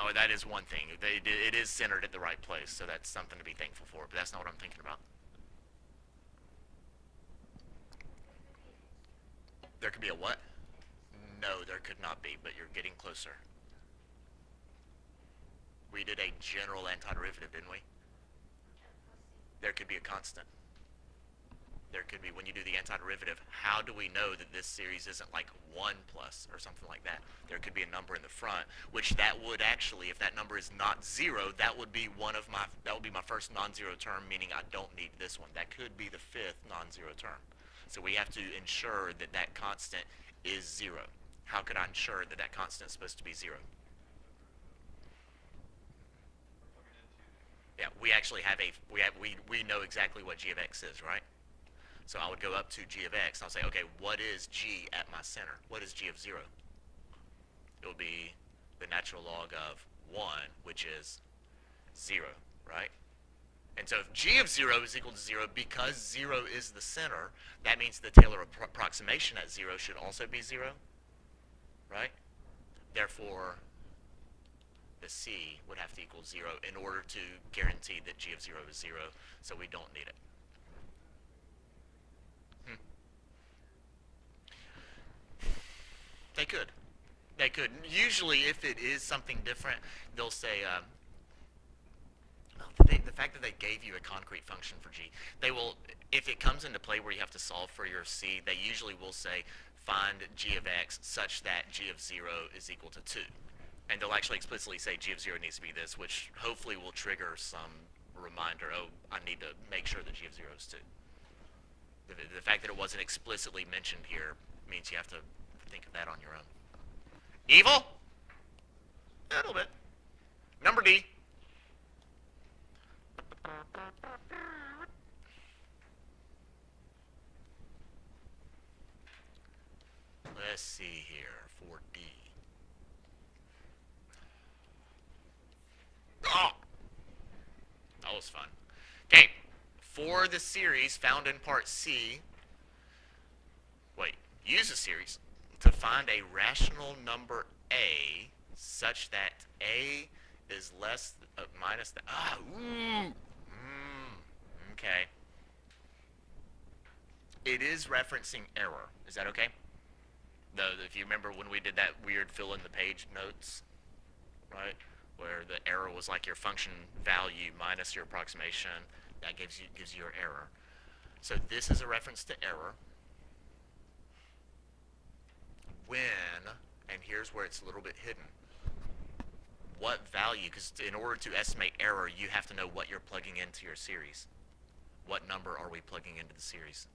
Oh, that is one thing. It is centered at the right place, so that's something to be thankful for. But that's not what I'm thinking about. There could be a what? No, there could not be, but you're getting closer. We did a general antiderivative, didn't we? There could be a constant. There could be, when you do the antiderivative, how do we know that this series isn't like 1 plus or something like that? There could be a number in the front, which that would actually, if that number is not 0, that would be my first non-zero term, meaning I don't need this one. That could be the 5th non-zero term. So we have to ensure that that constant is 0. How could I ensure that that constant is supposed to be 0? Yeah, we actually have we know exactly what g of x is, right? So I would go up to g of x, and I'll say, okay, what is g at my center? What is g of 0? It will be the natural log of 1, which is 0, right? And so if g of 0 is equal to 0, because 0 is the center, that means the Taylor approximation at 0 should also be 0, right? Therefore, the c would have to equal 0 in order to guarantee that g of 0 is 0, so we don't need it. They could. They could. Usually, if it is something different, they'll say, the fact that they gave you a concrete function for g, they will, if it comes into play where you have to solve for your c, they usually will say, find g of x such that g of 0 is equal to 2. And they'll actually explicitly say g of 0 needs to be this, which hopefully will trigger some reminder, oh, I need to make sure that g of 0 is 2. The fact that it wasn't explicitly mentioned here means you have to think of that on your own. Evil? A little bit. Number D. Let's see here for D. Oh, that was fun. Okay, for the series found in part C, use a series to find a rational number A such that A is less minus the okay. It is referencing error. Is that okay? Though, if you remember when we did that weird fill in the page notes, right, where the error was like your function value minus your approximation, that gives you your error. So this is a reference to error. When, and here's where it's a little bit hidden, what value, because in order to estimate error, you have to know what you're plugging into your series. What number are we plugging into the series?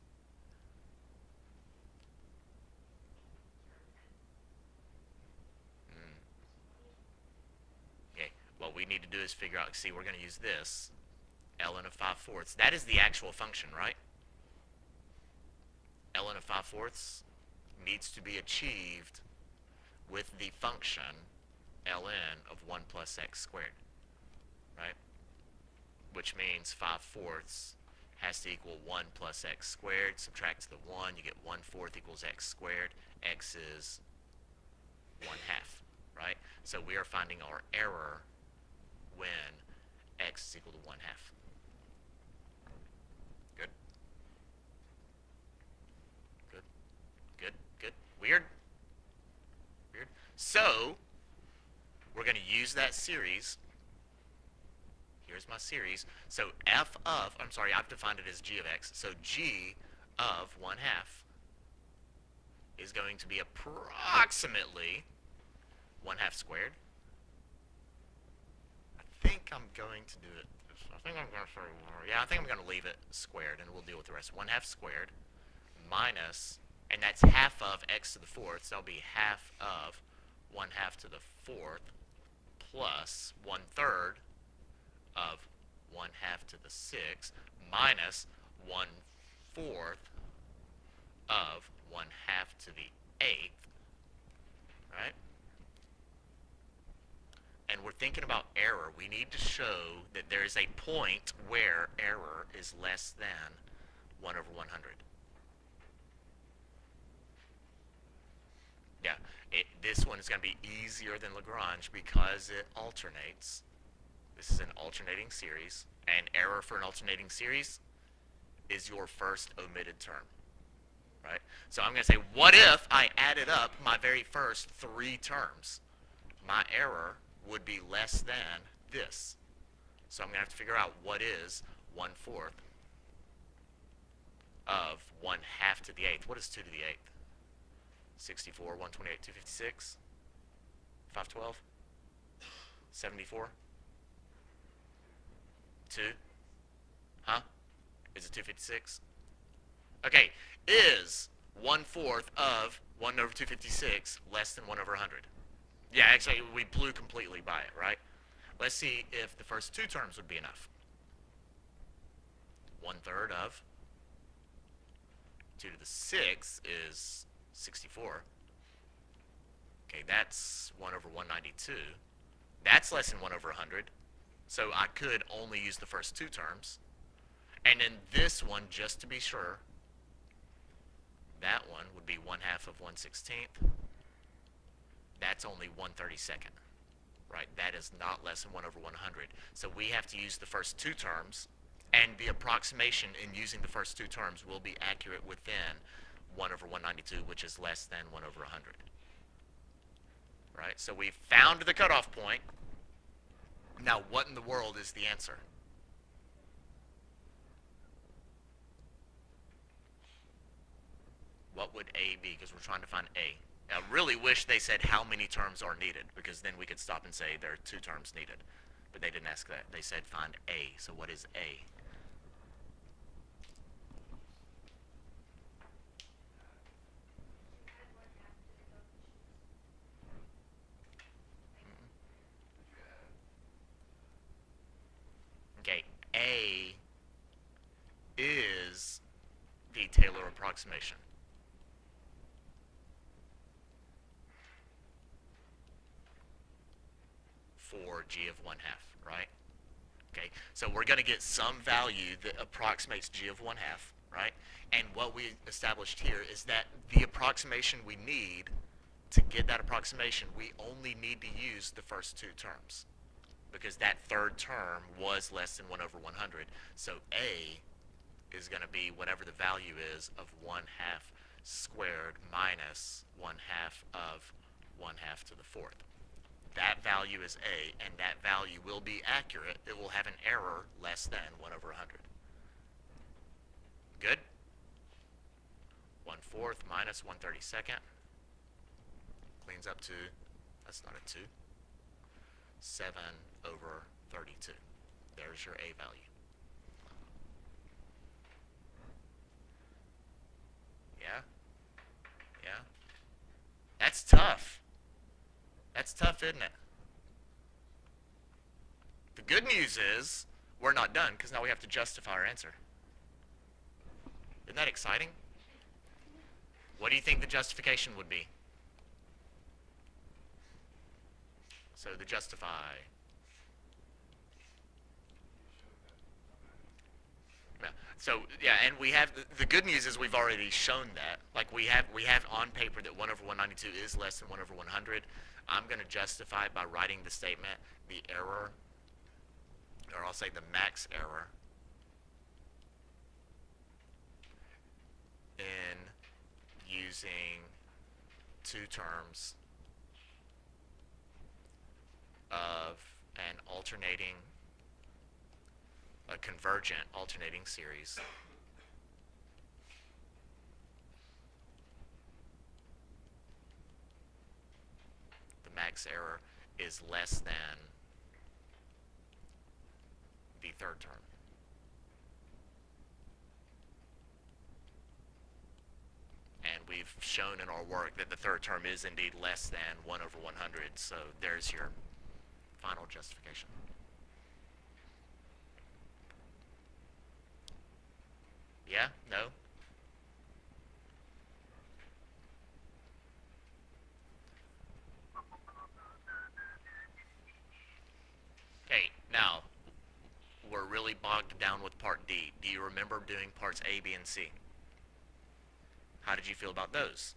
Okay, what we need to do is figure out, see, we're going to use this, ln of 5/4. That is the actual function, right? ln of 5/4 needs to be achieved with the function ln of 1 plus x squared, right? Which means 5/4 has to equal 1 plus x squared. Subtract the 1, you get 1/4 equals x squared. X is 1/2, right? So we are finding our error when x is equal to 1/2. Good. Good. Good. Good. Weird. Weird. So we're going to use that series. Here's my series. So f of, I'm sorry, I've defined it as g of x. So g of 1/2 is going to be approximately 1/2 squared. I think I'm going to do it. I think I'm going to say, yeah, I think I'm going to leave it squared, and we'll deal with the rest. 1/2 squared minus, and that's half of x to the 4th, so that'll be half of 1/2 to the 4th plus 1/3 of 1/2 to the 6th minus 1/4 of 1/2 to the 8th, right? And we're thinking about error. We need to show that there is a point where error is less than 1 over 100. Yeah, this one is going to be easier than Lagrange because it alternates. This is an alternating series, and error for an alternating series is your first omitted term, right? So I'm going to say, what if I added up my very first 3 terms? My error would be less than this. So I'm going to have to figure out what is 1/4 of 1/2 to the 8th. What is 2 to the 8th? 64, 128, 256, 512, 74, 2, huh? Is it 256? Okay, is 1/4 of 1 over 256 less than 1 over 100? Yeah, actually, we blew completely by it, right? Let's see if the first 2 terms would be enough. 1/3 of 2 to the 6th is 64. Okay, that's 1 over 192. That's less than 1 over 100. So I could only use the first 2 terms. And then this one, just to be sure, that one would be 1/2 of 1/16. That's only 1/32, right? That is not less than 1 over 100. So we have to use the first 2 terms, and the approximation in using the first 2 terms will be accurate within 1 over 192, which is less than 1 over 100. Right? So we found the cutoff point. Now, what in the world is the answer? What would A be? Because we're trying to find A. I really wish they said how many terms are needed, because then we could stop and say there are 2 terms needed. But they didn't ask that. They said find A. So what is A? Okay, A Taylor approximation. For g of 1/2, right? Okay, so we're going to get some value that approximates g of 1/2, right? And what we established here is that the approximation we need to get that approximation, we only need to use the first two terms, because that third term was less than 1 over 100. So A is going to be whatever the value is of 1/2 squared minus 1/2 of 1/2 to the fourth. That value is A, and that value will be accurate. It will have an error less than 1 over 100. Good? 1/4 minus 1/32 cleans up to, that's not a 2, 7 over 32. There's your A value. Yeah? Yeah? That's tough. That's tough, isn't it? The good news is we're not done, because now we have to justify our answer. Isn't that exciting? What do you think the justification would be? So the justify. Yeah. So yeah, and we have the good news is we've already shown that. Like we have on paper that 1 over 192 is less than 1 over 100. I'm going to justify it by writing the statement, the error, or I'll say the max error in using two terms of an alternating, a convergent alternating series the max error is less than the third term. And we've shown in our work that the third term is indeed less than 1 over 100, so there's your final justification. Yeah? No? Okay, now, we're really bogged down with part D. Do you remember doing parts A, B, and C? How did you feel about those?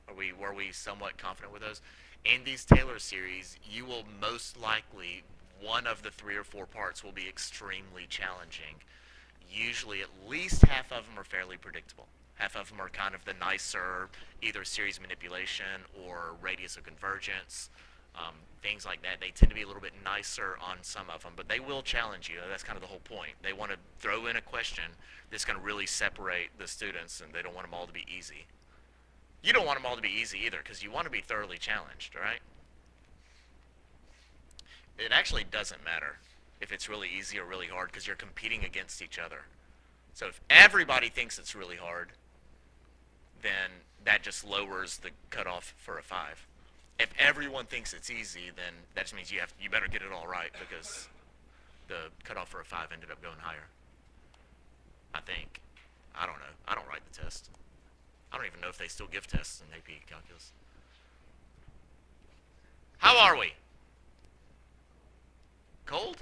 Were we somewhat confident with those? In these Taylor series, you will most likely, one of the 3 or 4 parts will be extremely challenging. Usually at least half of them are fairly predictable. Half of them are kind of the nicer, either series manipulation or radius of convergence, things like that. They tend to be a little bit nicer on some of them, but they will challenge you. That's kind of the whole point. They want to throw in a question that's going to really separate the students, and they don't want them all to be easy. You don't want them all to be easy either, because you want to be thoroughly challenged, right? It actually doesn't matter if it's really easy or really hard, because you're competing against each other. So if everybody thinks it's really hard, then that just lowers the cutoff for a 5. If everyone thinks it's easy, then that just means you better get it all right, because the cutoff for a 5 ended up going higher. I think. I don't know. I don't write the test. I don't even know if they still give tests in AP Calculus. How are we? Cold?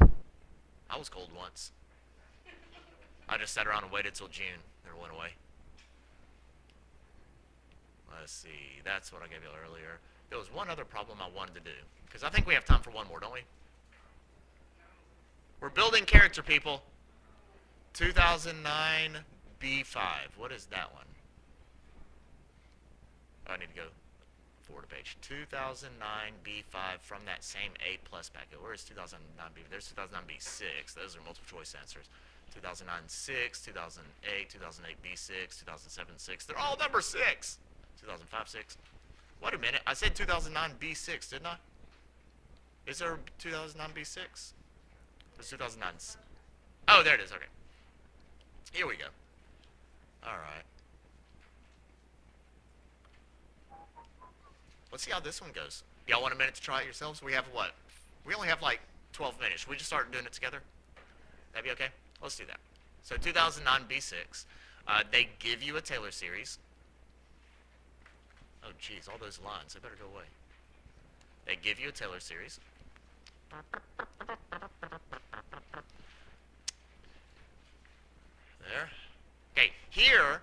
I was cold once. I just sat around and waited till June. Then it went away. Let's see. That's what I gave you earlier. There was one other problem I wanted to do, because I think we have time for one more, don't we? We're building character, people. 2009 B5. What is that one? Oh, I need to go forward a page. 2009 B5 from that same A plus packet. Where is 2009 B? There's 2009 B6. Those are multiple choice answers. 2009 6, 2008, 2008 B6, 2007 6. They're all number 6. 2005 6. Wait a minute. I said 2009 B6, didn't I? Is there 2009 B6? There's 2009. Oh, there it is. Okay. Here we go. All right. Let's see how this one goes. Y'all want a minute to try it yourselves? We have what? We only have like 12 minutes. Should we just start doing it together? That'd be okay? Let's do that. So 2009 B6. They give you a Taylor series. Oh, geez, all those lines, they better go away. They give you a Taylor series. There. Okay, here,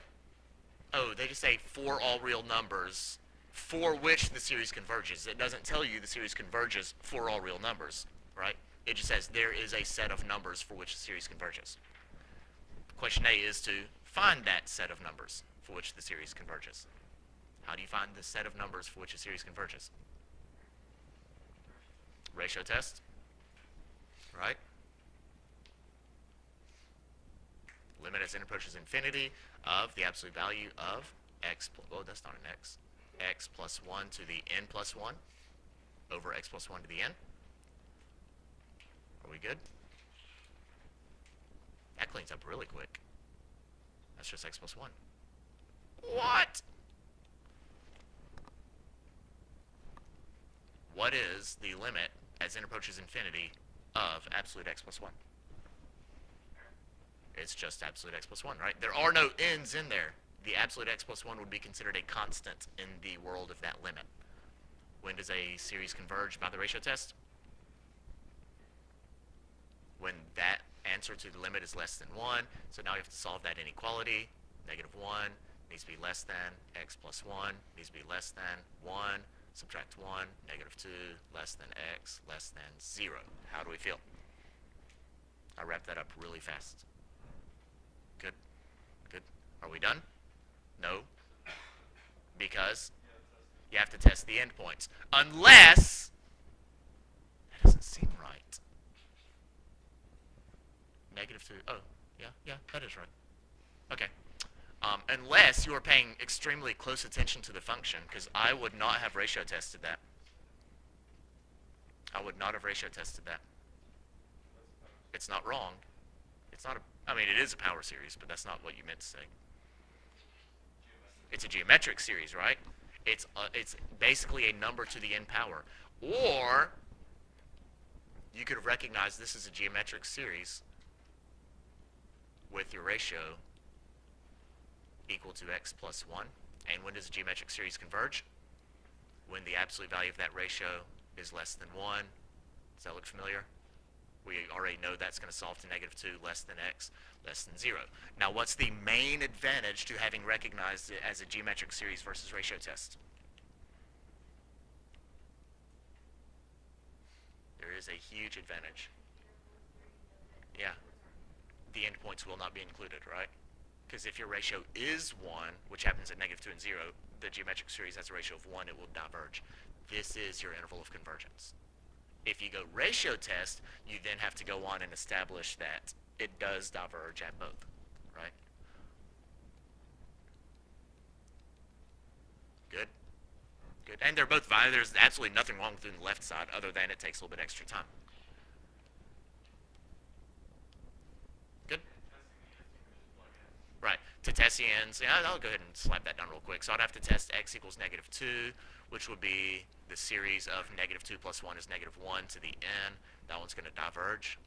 oh, they just say for all real numbers for which the series converges. It doesn't tell you the series converges for all real numbers, right? It just says there is a set of numbers for which the series converges. Question A is to find that set of numbers for which the series converges. How do you find the set of numbers for which a series converges? Ratio test, right? Limit as n approaches infinity of the absolute value of x, oh, that's not an x plus 1 to the n plus 1 over x plus 1 to the n. Are we good? That cleans up really quick. That's just x plus 1. What? What is the limit as n approaches infinity of absolute x plus 1? It's just absolute x plus 1, right? There are no n's in there. The absolute x plus 1 would be considered a constant in the world of that limit. When does a series converge by the ratio test? When that answer to the limit is less than 1. So now you have to solve that inequality. Negative 1 needs to be less than x plus 1 needs to be less than 1. Subtract 1, negative 2, less than x, less than 0. How do we feel? I wrapped that up really fast. Good? Good. Are we done? No. Because you have to test the endpoints. Unless, that doesn't seem right. Negative 2, oh, yeah, that is right. Okay. Unless you are paying extremely close attention to the function, because I would not have ratio tested that. I would not have ratio tested that. It's not wrong. It's not a, I mean, it is a power series, but that's not what you meant to say. It's a geometric series, right? It's basically a number to the n power. Or you could have recognized this is a geometric series with your ratio equal to x plus 1. And when does a geometric series converge? When the absolute value of that ratio is less than 1. Does that look familiar? We already know that's going to solve to negative 2, less than x, less than 0. Now, what's the main advantage to having recognized it as a geometric series versus ratio test? There is a huge advantage. Yeah. The endpoints will not be included, right? Because if your ratio is 1, which happens at negative 2 and 0, the geometric series has a ratio of 1, it will diverge. This is your interval of convergence. If you go ratio test, you then have to go on and establish that it does diverge at both, right? Good? Good. And they're both valid. There's absolutely nothing wrong with doing the left side other than it takes a little bit extra time. Good? Right. To test the ends, yeah, I'll go ahead and slap that down real quick. So I'd have to test x equals negative 2, which would be the series of negative 2 plus 1 is negative 1 to the n. That one's going to diverge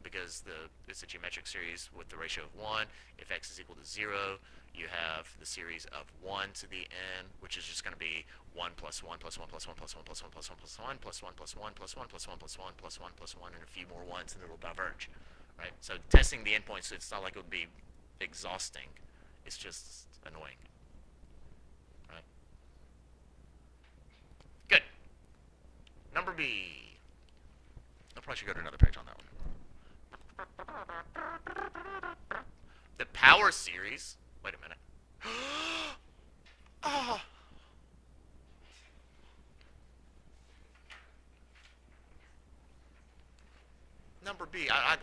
because it's a geometric series with the ratio of 1. If x is equal to 0, you have the series of 1 to the n, which is just going to be 1 plus 1 plus 1 plus 1 plus 1 plus 1 plus 1 plus 1 plus 1 plus 1 plus 1 plus 1 plus 1 plus 1 plus 1 and a few more ones, and it will diverge. Right? So testing the endpoints, it's not like it would be exhausting. It's just annoying. Right? Good. Number B. I probably should go to another page on that one. The power series. Wait a minute. Oh. Number B. I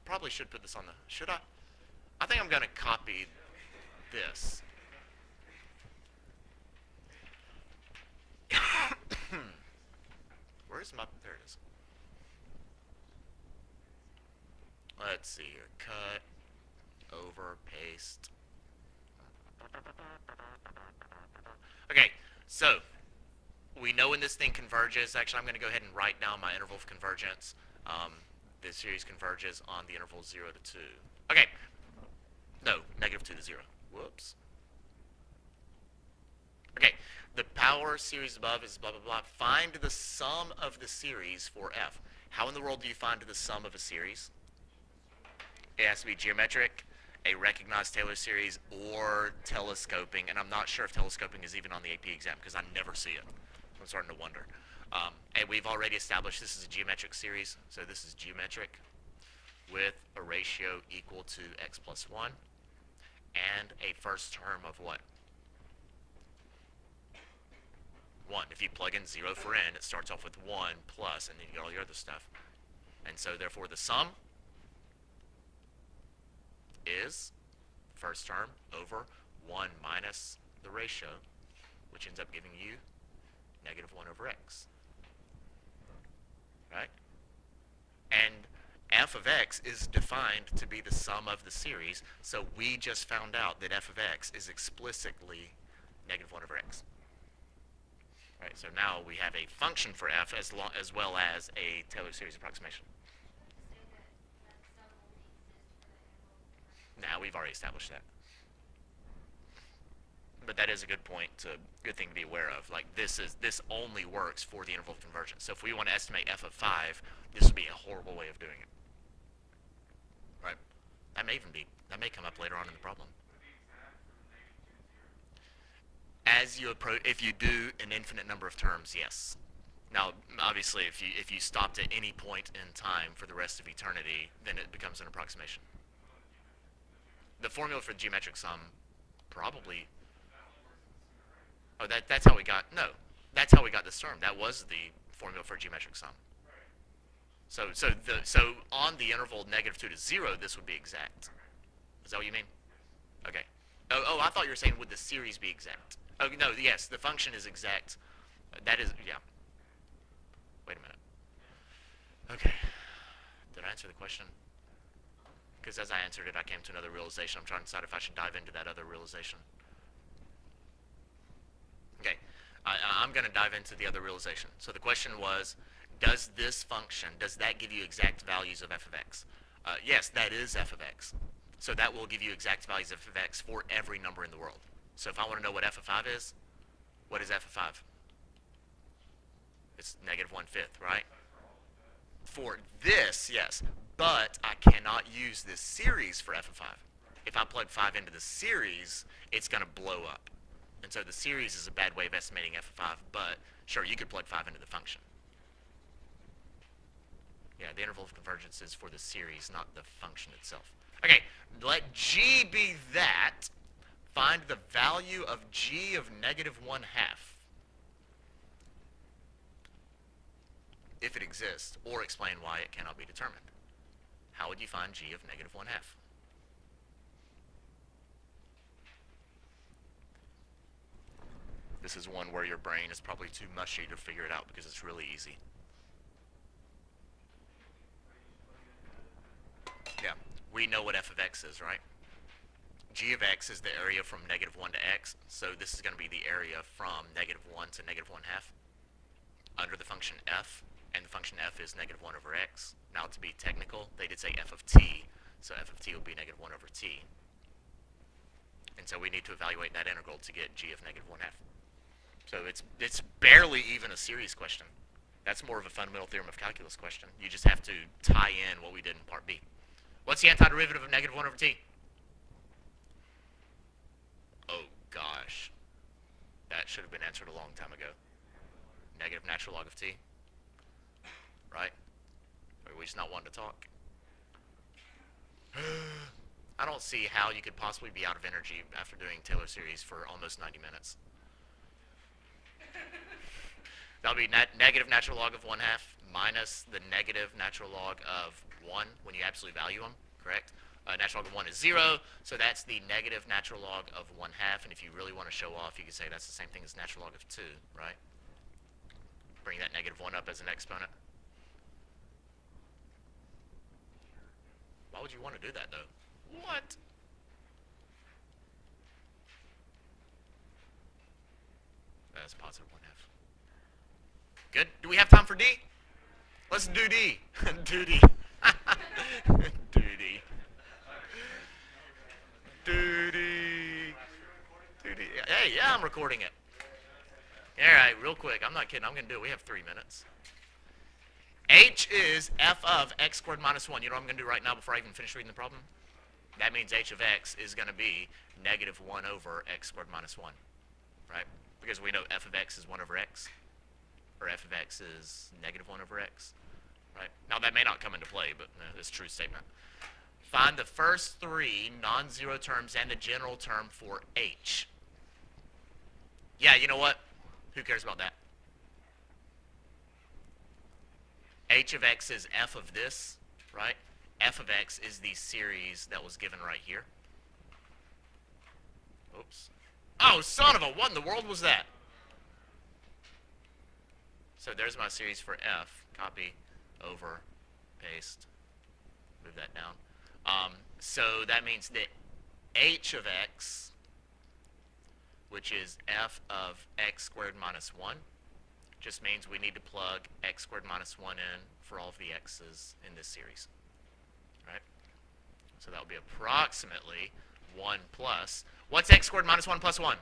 probably should put this on the. Should I? I think I'm going to copy this. Where's my. There it is. Let's see here. Cut. Over. Paste. Okay. So. We know when this thing converges. Actually, I'm going to go ahead and write down my interval of convergence. The series converges on the interval 0 to 2. Okay. No, negative into 0. Whoops. Okay, the power series above is blah, blah, blah. Find the sum of the series for f. How in the world do you find the sum of a series? It has to be geometric, a recognized Taylor series, or telescoping. And I'm not sure if telescoping is even on the AP exam because I never see it. I'm starting to wonder. And we've already established this is a geometric series. So this is geometric with a ratio equal to x plus 1 and a first term of what? 1. If you plug in 0 for n, it starts off with 1 plus, and then you get all your other stuff. And so therefore the sum is first term over 1 minus the ratio, which ends up giving you negative 1 over x. Right? And f of x is defined to be the sum of the series, so we just found out that f of x is explicitly negative 1 over x. Right, so now we have a function for f as well as a Taylor series approximation. Now we've already established that. But that is a good point, good thing to be aware of. Like this only works for the interval of convergence. So if we want to estimate f of 5, this would be a horrible way of doing it. Right? That may come up later on in the problem. As you approach, if you do an infinite number of terms, yes. Now, obviously, if you stopped at any point in time for the rest of eternity, then it becomes an approximation. The formula for the geometric sum probably. Oh, that's how we got. No, that's how we got this term. That was the formula for geometric sum. So on the interval -2 to 0, this would be exact. Is that what you mean? Okay. Oh, I thought you were saying would the series be exact? Oh, no, yes, the function is exact. That is, yeah. Wait a minute. Okay. Did I answer the question? Because as I answered it, I came to another realization. I'm trying to decide if I should dive into that other realization. Okay. I'm going to dive into the other realization. So the question was, does this function, does that give you exact values of f of x? Yes, that is f of x. So that will give you exact values of f of x for every number in the world. So if I want to know what f of 5 is, what is f of 5? It's -1/5, right? For this, yes. But I cannot use this series for f of 5. If I plug 5 into the series, it's going to blow up. And so the series is a bad way of estimating f of 5, but sure, you could plug 5 into the function. Yeah, the interval of convergence is for the series, not the function itself. Okay, let g be that. Find the value of g of -1/2. If it exists, or explain why it cannot be determined. How would you find g of -1/2? This is one where your brain is probably too mushy to figure it out because it's really easy. Yeah, we know what f of x is, right? G of x is the area from -1 to x, so this is going to be the area from -1 to -1/2 under the function f, and the function f is -1 over x. Now to be technical, they did say f of t, so f of t will be -1 over t. And so we need to evaluate that integral to get g of -1/2. So it's barely even a series question. That's more of a fundamental theorem of calculus question. You just have to tie in what we did in part B. What's the antiderivative of -1 over t? Oh gosh, that should have been answered a long time ago. Negative natural log of t, right? Or are we just not wanting to talk? I don't see how you could possibly be out of energy after doing Taylor series for almost 90 minutes. That'll be negative natural log of 1/2 minus the negative natural log of 1 when you absolutely value them, correct? Natural log of 1 is 0, so that's the negative natural log of 1/2, and if you really want to show off, you can say that's the same thing as natural log of 2, right? Bring that -1 up as an exponent. Why would you want to do that, though? What? That's positive 1/2. Good. Do we have time for D? Let's do D. Do D. Do D. Do D. Hey, yeah, I'm recording it. All right, real quick. I'm not kidding. I'm going to do it. We have 3 minutes. H is f of x squared minus 1. You know what I'm going to do right now before I even finish reading the problem? That means h of x is going to be negative 1 over x squared minus 1, right? Because we know f of x is 1 over x, or f of x is negative 1 over x, right? Now, that may not come into play, but it's a true statement. Find the first 3 non-zero terms and the general term for h. Yeah, you know what? Who cares about that? H of x is f of this, right? F of x is the series that was given right here. Oops. Oh, son of a, what in the world was that? So there's my series for f. Copy, over, paste, move that down. So that means that h of x, which is f of x squared minus 1, just means we need to plug x squared minus 1 in for all of the x's in this series, right? So that will be approximately 1 plus, what's x squared minus 1 plus 1?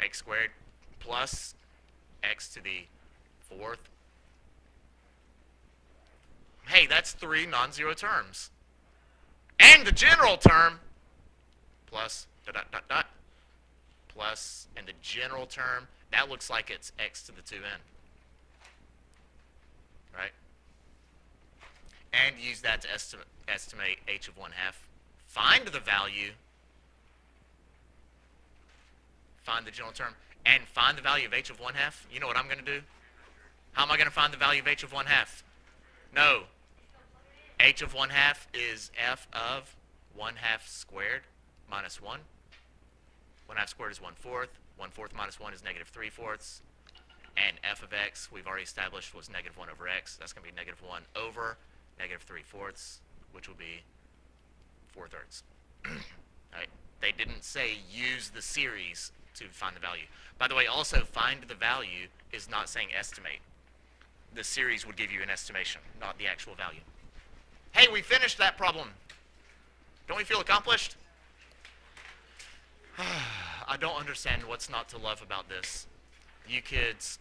X squared plus x to the 4th. Hey, that's 3 non-zero terms. And the general term plus dot dot dot dot plus, and the general term, that looks like it's x to the 2n, right? And use that to estimate h of 1/2. Find the value, find the general term, and find the value of h of 1/2. You know what I'm going to do? How am I going to find the value of h of 1/2? No. H of 1/2 is f of 1/2 squared minus 1. 1/2 squared is 1/4. 1/4 minus 1 is negative 3/4. And f of x, we've already established, was negative 1 over x. That's going to be negative 1 over negative 3/4, which will be 4/3. Right? They didn't say use the series to find the value. By the way, also, find the value is not saying estimate. The series would give you an estimation, not the actual value. Hey, we finished that problem. Don't we feel accomplished? I don't understand what's not to love about this. You kids